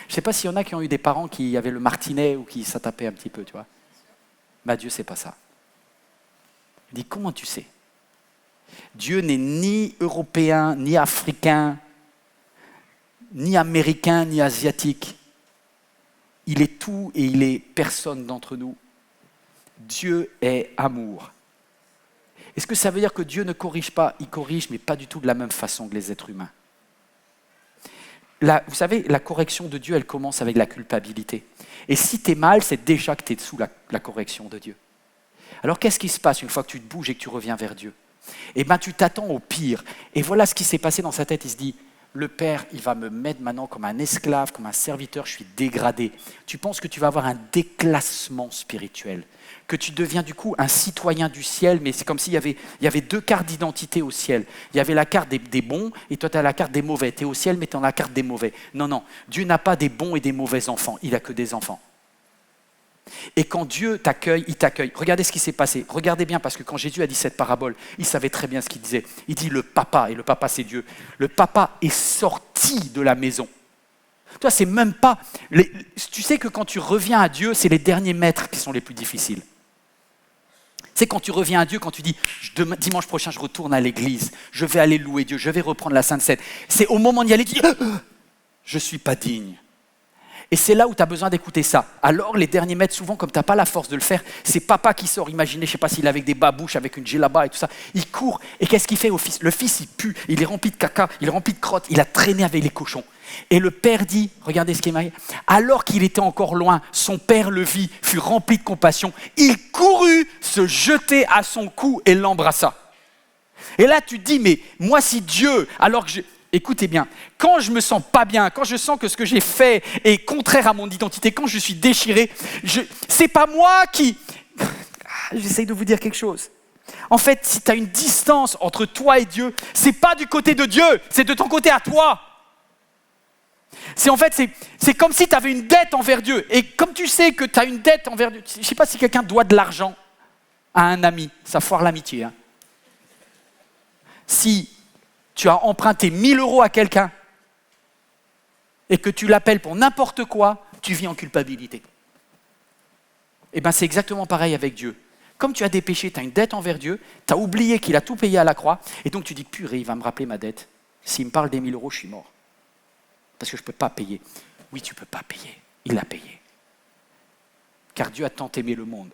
Je ne sais pas s'il y en a qui ont eu des parents qui avaient le martinet ou qui s'attapaient un petit peu, tu vois. Bah, Dieu, c'est pas ça. Il dit, comment tu sais? Dieu n'est ni européen, ni africain, ni américain, ni asiatique. Il est tout et il est personne d'entre nous. Dieu est amour. Est-ce que ça veut dire que Dieu ne corrige pas? Il corrige, mais pas du tout de la même façon que les êtres humains. Vous savez, la correction de Dieu, elle commence avec la culpabilité. Et si tu es mal, c'est déjà que tu es sous la correction de Dieu. Alors qu'est-ce qui se passe une fois que tu te bouges et que tu reviens vers Dieu? Eh bien, tu t'attends au pire. Et voilà ce qui s'est passé dans sa tête. Il se dit, le Père, il va me mettre maintenant comme un esclave, comme un serviteur, je suis dégradé. Tu penses que tu vas avoir un déclassement spirituel, que tu deviens du coup un citoyen du ciel, mais c'est comme s'il y avait deux cartes d'identité au ciel. Il y avait la carte des bons et toi tu as la carte des mauvais. Tu es au ciel mais tu as la carte des mauvais. Non, non, Dieu n'a pas des bons et des mauvais enfants, il n'a que des enfants. Et quand Dieu t'accueille, il t'accueille. Regardez ce qui s'est passé. Regardez bien, parce que quand Jésus a dit cette parabole, il savait très bien ce qu'il disait. Il dit le papa, et le papa c'est Dieu. Le papa est sorti de la maison. Toi, c'est même pas... Tu sais que quand tu reviens à Dieu, c'est les derniers mètres qui sont les plus difficiles. C'est quand tu reviens à Dieu, quand tu dis dimanche prochain, je retourne à l'église, je vais aller louer Dieu, je vais reprendre la Sainte Seine. C'est au moment d'y aller, tu dis je ne suis pas digne. Et c'est là où tu as besoin d'écouter ça. Alors, les derniers mètres, souvent, comme tu n'as pas la force de le faire, c'est papa qui sort. Imaginez, je ne sais pas s'il est avec des babouches, avec une djellaba et tout ça. Il court. Et qu'est-ce qu'il fait au fils? Le fils, il pue. Il est rempli de caca. Il est rempli de crottes. Il a traîné avec les cochons. Et le père dit, regardez ce qui est marqué. Alors qu'il était encore loin, son père le vit, fut rempli de compassion. Il courut se jeter à son cou et l'embrassa. Et là, tu te dis, mais moi, si Dieu, alors que écoutez bien, quand je me sens pas bien, quand je sens que ce que j'ai fait est contraire à mon identité, quand je suis déchiré, c'est pas moi qui... J'essaye de vous dire quelque chose. En fait, si tu as une distance entre toi et Dieu, c'est pas du côté de Dieu, c'est de ton côté à toi. C'est comme si tu avais une dette envers Dieu. Et comme tu sais que tu as une dette envers Dieu, je ne sais pas si quelqu'un doit de l'argent à un ami, ça foire l'amitié. Hein. Si tu as emprunté 1 000 € à quelqu'un et que tu l'appelles pour n'importe quoi, tu vis en culpabilité. Eh bien, c'est exactement pareil avec Dieu. Comme tu as des péchés, tu as une dette envers Dieu, tu as oublié qu'il a tout payé à la croix, et donc tu dis, purée, il va me rappeler ma dette. S'il me parle des 1 000 €, je suis mort. Parce que je ne peux pas payer. Oui, tu ne peux pas payer. Il l'a payé. Car Dieu a tant aimé le monde,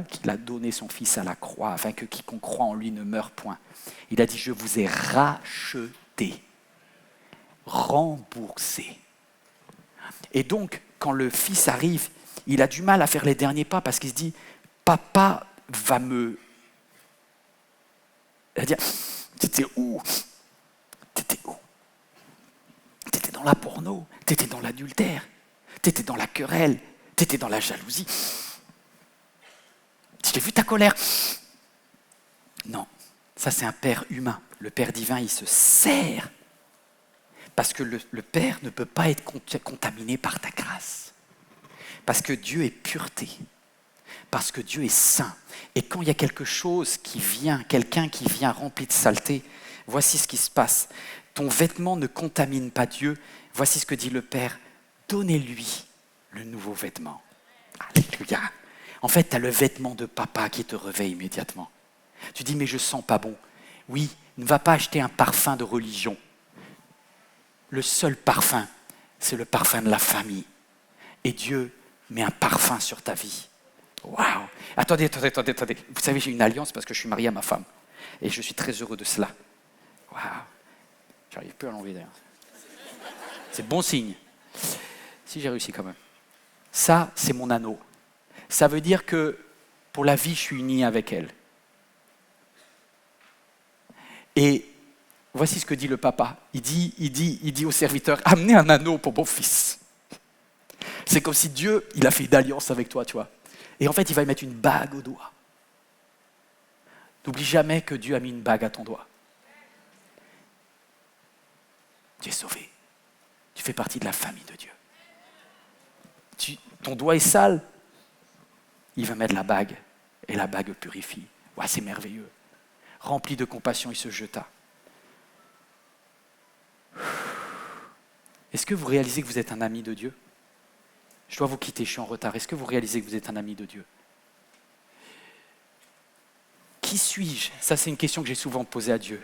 qu'il a donné son Fils à la croix, afin que quiconque croit en lui ne meure point. Il a dit, je vous ai racheté, remboursé. Et donc, quand le Fils arrive, il a du mal à faire les derniers pas, parce qu'il se dit, papa va me... Il va dire, t'étais où? T'étais où? T'étais dans la porno, t'étais dans l'adultère, t'étais dans la querelle, t'étais dans la jalousie. J'ai vu ta colère. Non, ça c'est un père humain. Le Père divin, il se sert. Parce que le Père ne peut pas être contaminé par ta grâce. Parce que Dieu est pureté. Parce que Dieu est saint. Et quand il y a quelque chose qui vient, quelqu'un qui vient rempli de saleté, voici ce qui se passe. Ton vêtement ne contamine pas Dieu. Voici ce que dit le Père. Donnez-lui le nouveau vêtement. Alléluia. En fait, tu as le vêtement de papa qui te réveille immédiatement. Tu dis, mais je sens pas bon. Oui, ne va pas acheter un parfum de religion. Le seul parfum, c'est le parfum de la famille. Et Dieu met un parfum sur ta vie. Waouh! Attendez. Vous savez, j'ai une alliance parce que je suis marié à ma femme. Et je suis très heureux de cela. Waouh! J'arrive plus à l'enlever d'ailleurs. C'est bon signe. Si j'ai réussi quand même. Ça, c'est mon anneau. Ça veut dire que pour la vie, je suis uni avec elle. Et voici ce que dit le papa. Il dit au serviteur, amenez un anneau pour mon fils. C'est comme si Dieu, il a fait une alliance avec toi, tu vois. Et en fait, il va y mettre une bague au doigt. N'oublie jamais que Dieu a mis une bague à ton doigt. Tu es sauvé. Tu fais partie de la famille de Dieu. Ton doigt est sale. Il va mettre la bague. Et la bague purifie. Ouais, c'est merveilleux. Rempli de compassion, il se jeta. Est-ce que vous réalisez que vous êtes un ami de Dieu? Je dois vous quitter, je suis en retard. Est-ce que vous réalisez que vous êtes un ami de Dieu? Qui suis-je? Ça, c'est une question que j'ai souvent posée à Dieu.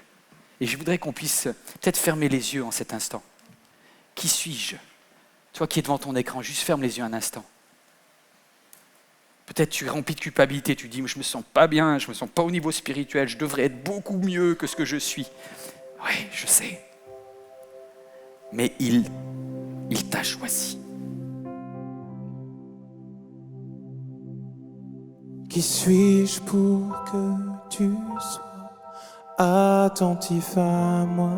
Et je voudrais qu'on puisse peut-être fermer les yeux en cet instant. Qui suis-je? Toi qui es devant ton écran, juste ferme les yeux un instant. Peut-être tu es rempli de culpabilité, tu dis, je ne me sens pas bien, je ne me sens pas au niveau spirituel, je devrais être beaucoup mieux que ce que je suis. Oui, je sais. Mais il t'a choisi. Qui suis-je pour que tu sois attentif à moi?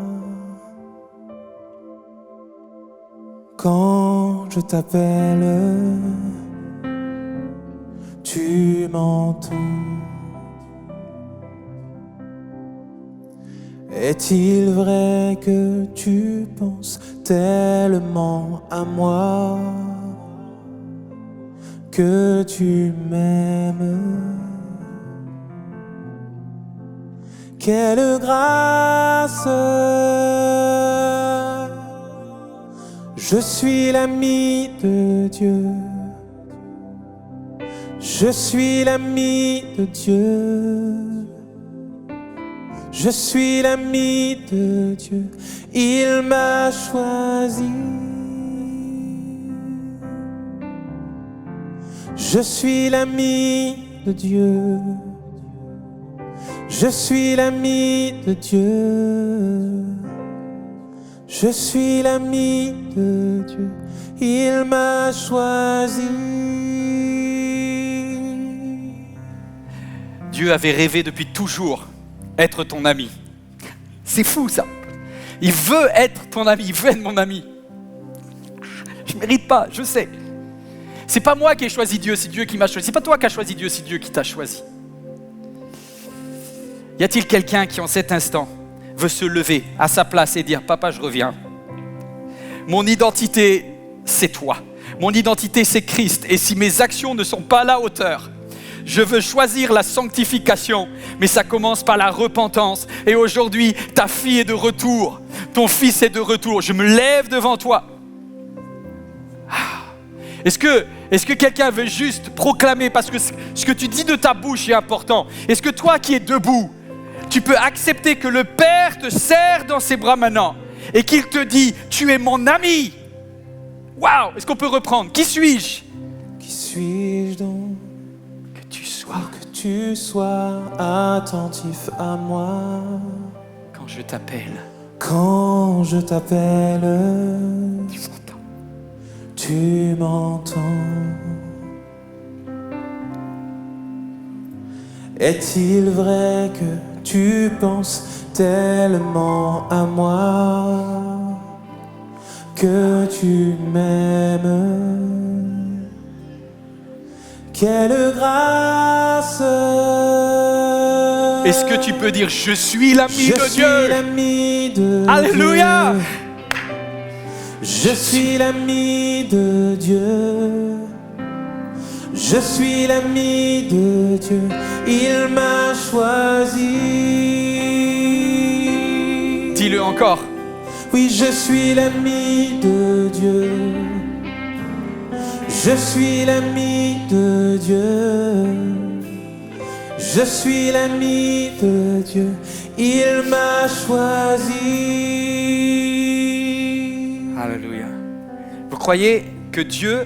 Quand je t'appelle, tu m'entends. Est-il vrai que tu penses tellement à moi, que tu m'aimes? Quelle grâce! Je suis l'ami de Dieu. Je suis l'ami de Dieu. Je suis l'ami de Dieu. Il m'a choisi. Je suis l'ami de Dieu. Je suis l'ami de Dieu. Je suis l'ami de Dieu. Il m'a choisi. Dieu avait rêvé depuis toujours être ton ami. C'est fou ça. Il veut être ton ami, il veut être mon ami. Je ne mérite pas, je sais. C'est pas moi qui ai choisi Dieu, c'est Dieu qui m'a choisi. C'est pas toi qui as choisi Dieu, c'est Dieu qui t'a choisi. Y a-t-il quelqu'un qui en cet instant veut se lever à sa place et dire « Papa, je reviens. Mon identité, c'est toi. Mon identité, c'est Christ. Et si mes actions ne sont pas à la hauteur, je veux choisir la sanctification, mais ça commence par la repentance. Et aujourd'hui, ta fille est de retour. Ton fils est de retour. Je me lève devant toi. » Est-ce que quelqu'un veut juste proclamer, parce que ce que tu dis de ta bouche est important. Est-ce que toi qui es debout, tu peux accepter que le Père te serre dans ses bras maintenant et qu'il te dit, tu es mon ami. Waouh, est-ce qu'on peut reprendre? Qui suis-je? Qui suis-je donc? Que tu sois attentif à moi. Quand je t'appelle. Quand je t'appelle. Tu m'entends. Tu m'entends. Est-il vrai que tu penses tellement à moi, que tu m'aimes? Quelle grâce! Est-ce que tu peux dire, je suis l'ami de Dieu? Je suis l'ami de Alléluia! Dieu. Je suis l'ami de Dieu. Je suis l'ami de Dieu. Il m'a choisi. Dis-le encore. Oui, je suis l'ami de Dieu. Je suis l'ami de Dieu. Je suis l'ami de Dieu. Il m'a choisi. Alléluia. Vous croyez que Dieu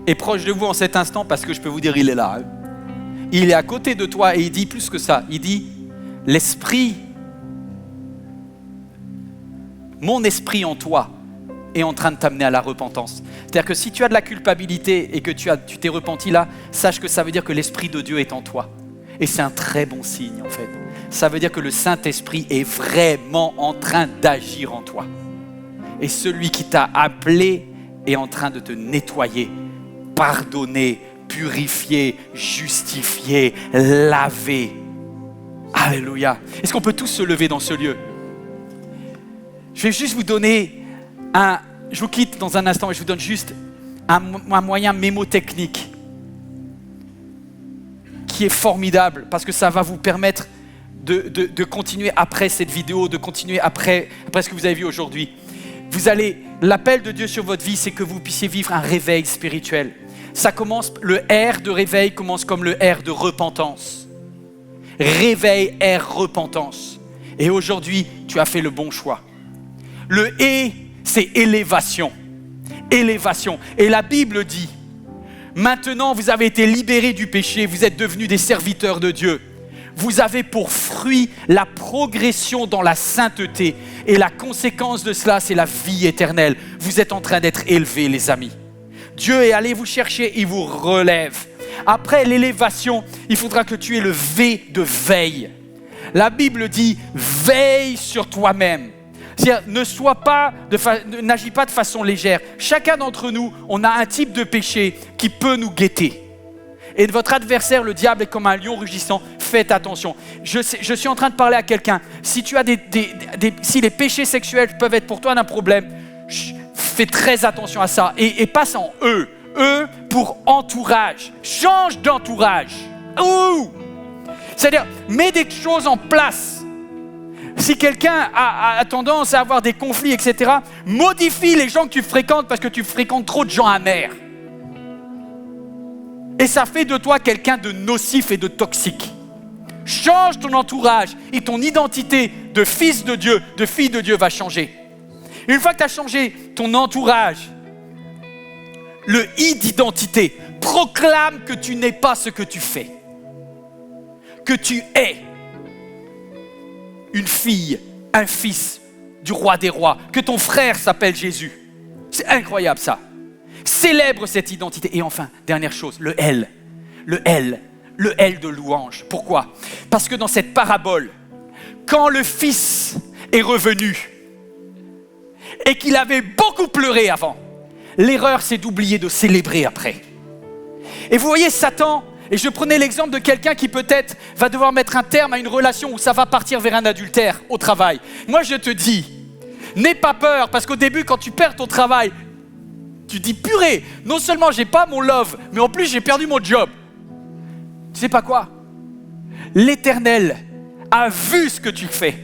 est proche de vous en cet instant? Parce que je peux vous dire, il est là. Il est à côté de toi et il dit plus que ça. Il dit, l'esprit, mon esprit en toi est en train de t'amener à la repentance. C'est-à-dire que si tu as de la culpabilité et que tu t'es repenti là, sache que ça veut dire que l'esprit de Dieu est en toi. Et c'est un très bon signe en fait. Ça veut dire que le Saint-Esprit est vraiment en train d'agir en toi. Et celui qui t'a appelé est en train de te nettoyer, pardonner, purifier, justifier, laver. Alléluia. Est-ce qu'on peut tous se lever dans ce lieu? Je vais juste vous donner je vous quitte dans un instant et je vous donne juste un moyen mémotechnique qui est formidable parce que ça va vous permettre de continuer après cette vidéo, de continuer après ce que vous avez vu aujourd'hui. L'appel de Dieu sur votre vie, c'est que vous puissiez vivre un réveil spirituel. Ça commence, le R de réveil commence comme le R de repentance. Réveil, R, repentance. Et aujourd'hui, tu as fait le bon choix. Le E, c'est élévation. Élévation. Et la Bible dit, maintenant vous avez été libérés du péché, vous êtes devenus des serviteurs de Dieu. Vous avez pour fruit la progression dans la sainteté. Et la conséquence de cela, c'est la vie éternelle. Vous êtes en train d'être élevés, les amis. Dieu est allé vous chercher, il vous relève. Après l'élévation, il faudra que tu aies le V de veille. La Bible dit, veille sur toi-même. C'est-à-dire, n'agis pas de façon légère. Chacun d'entre nous, on a un type de péché qui peut nous guetter. Et votre adversaire, le diable, est comme un lion rugissant. Faites attention. Je suis en train de parler à quelqu'un. Si si les péchés sexuels peuvent être pour toi un problème, fais très attention à ça. Et passe en E. E pour entourage. Change d'entourage. Ouh! C'est-à-dire, mets des choses en place. Si quelqu'un a tendance à avoir des conflits, etc., modifie les gens que tu fréquentes parce que tu fréquentes trop de gens amers. Et ça fait de toi quelqu'un de nocif et de toxique. Change ton entourage et ton identité de fils de Dieu, de fille de Dieu va changer. Une fois que tu as changé ton entourage, le I d'identité, proclame que tu n'es pas ce que tu fais. Que tu es une fille, un fils du roi des rois. Que ton frère s'appelle Jésus. C'est incroyable ça. Célèbre cette identité. Et enfin, dernière chose, le L de louange. Pourquoi? Parce que dans cette parabole, quand le fils est revenu et qu'il avait beaucoup pleuré avant, l'erreur c'est d'oublier de célébrer après. Et vous voyez Satan, et je prenais l'exemple de quelqu'un qui peut-être va devoir mettre un terme à une relation où ça va partir vers un adultère au travail. Moi je te dis, n'aie pas peur, parce qu'au début quand tu perds ton travail, tu dis purée, non seulement j'ai pas mon love, mais en plus j'ai perdu mon job. Tu sais pas quoi? L'Éternel a vu ce que tu fais.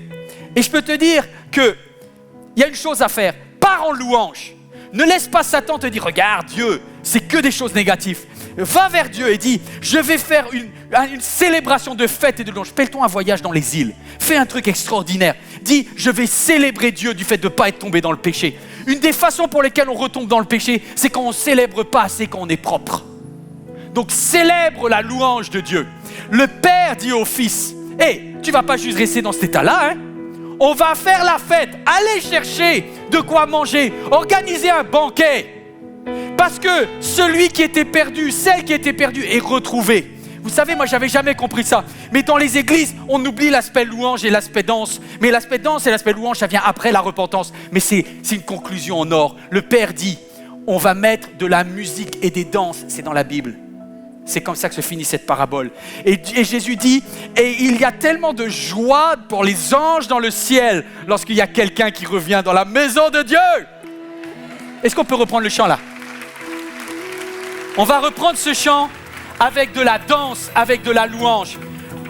Et je peux te dire qu'il y a une chose à faire. Pars en louange. Ne laisse pas Satan te dire, regarde Dieu, c'est que des choses négatives. Va vers Dieu et dis, je vais faire une célébration de fête et de louange. Paye-toi un voyage dans les îles. Fais un truc extraordinaire. Dis, je vais célébrer Dieu du fait de ne pas être tombé dans le péché. Une des façons pour lesquelles on retombe dans le péché, c'est quand on ne célèbre pas assez, quand on est propre. Donc célèbre la louange de Dieu. Le Père dit au Fils, hey, tu ne vas pas juste rester dans cet état-là, hein? On va faire la fête, allez chercher de quoi manger, organiser un banquet. Parce que celui qui était perdu, celle qui était perdue est retrouvée. Vous savez, moi, j'avais jamais compris ça. Mais dans les églises, on oublie l'aspect louange et l'aspect danse. Mais l'aspect danse et l'aspect louange, ça vient après la repentance. Mais c'est une conclusion en or. Le Père dit, on va mettre de la musique et des danses. C'est dans la Bible. C'est comme ça que se finit cette parabole. Et Jésus dit, et il y a tellement de joie pour les anges dans le ciel lorsqu'il y a quelqu'un qui revient dans la maison de Dieu. Est-ce qu'on peut reprendre le chant là? On va reprendre ce chant avec de la danse, avec de la louange.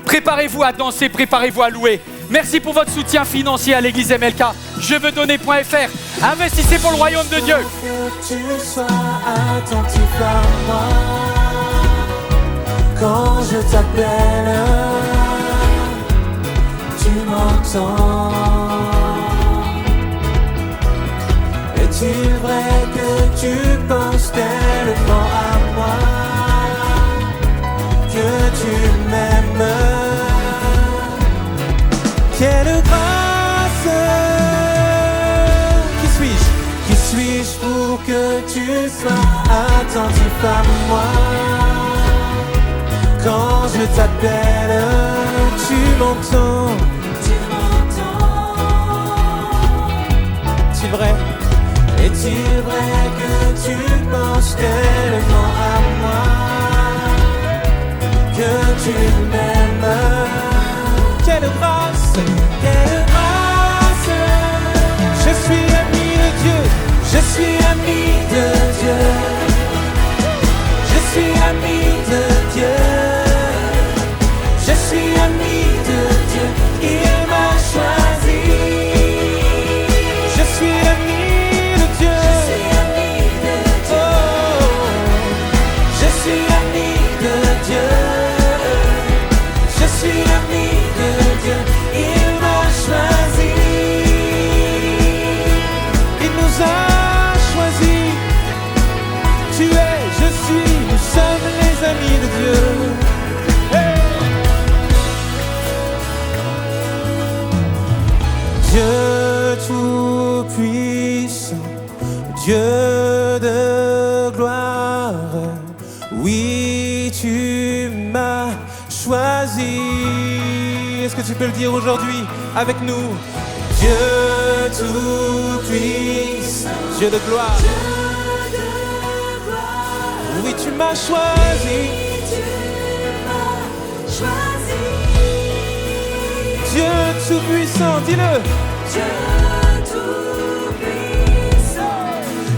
Préparez-vous à danser, préparez-vous à louer. Merci pour votre soutien financier à l'église MLK. Je veux donner.fr. Investissez pour le royaume de Dieu. Que tu sois attentif à moi quand je t'appelle, tu m'entends. Est-il vrai que tu penses tellement à moi, que tu m'aimes? Quelle grâce! Qui suis-je pour que tu sois attentif à moi? Quand je t'appelle, tu m'entends. Est-il vrai? Est-il vrai que tu penses tellement à moi, que tu m'aimes? Quelle grâce! Quelle grâce! Je suis ami de Dieu, je suis ami de Dieu, je suis ami de Dieu. Je suis ami de Dieu, il m'a choisi. Je suis ami de Dieu, je suis ami de Dieu. Je suis ami de Dieu, il m'a choisi. Il nous a choisis. Tu es, je suis, nous sommes les amis de Dieu. Dieu tout-puissant, Dieu de gloire, oui, tu m'as choisi. Est-ce que tu peux le dire aujourd'hui avec nous? Dieu tout-puissant, Dieu de gloire, oui, tu m'as choisi. Dieu tout-puissant, dis-le. Dieu tout-puissant,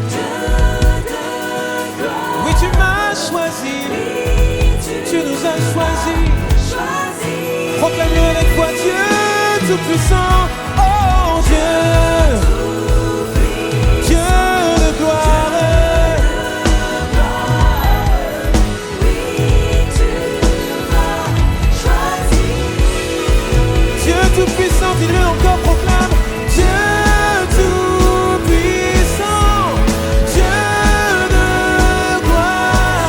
Dieu de gloire. Oui, tu m'as choisi, tu nous as choisis. Proclame-le avec foi, Dieu tout-puissant, oh Dieu, Dieu de gloire. Tout-puissant, dis-le encore, proclame. Dieu tout-puissant, Dieu de gloire.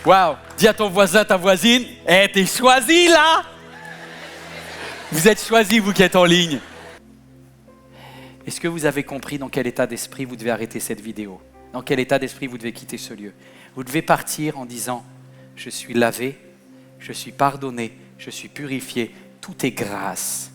Waouh! Dis à ton voisin, ta voisine, t'es choisi là! Vous êtes choisis, vous qui êtes en ligne. Est-ce que vous avez compris dans quel état d'esprit vous devez arrêter cette vidéo? Dans quel état d'esprit vous devez quitter ce lieu? Vous devez partir en disant, je suis lavé, je suis pardonné, je suis purifié, tout est grâce.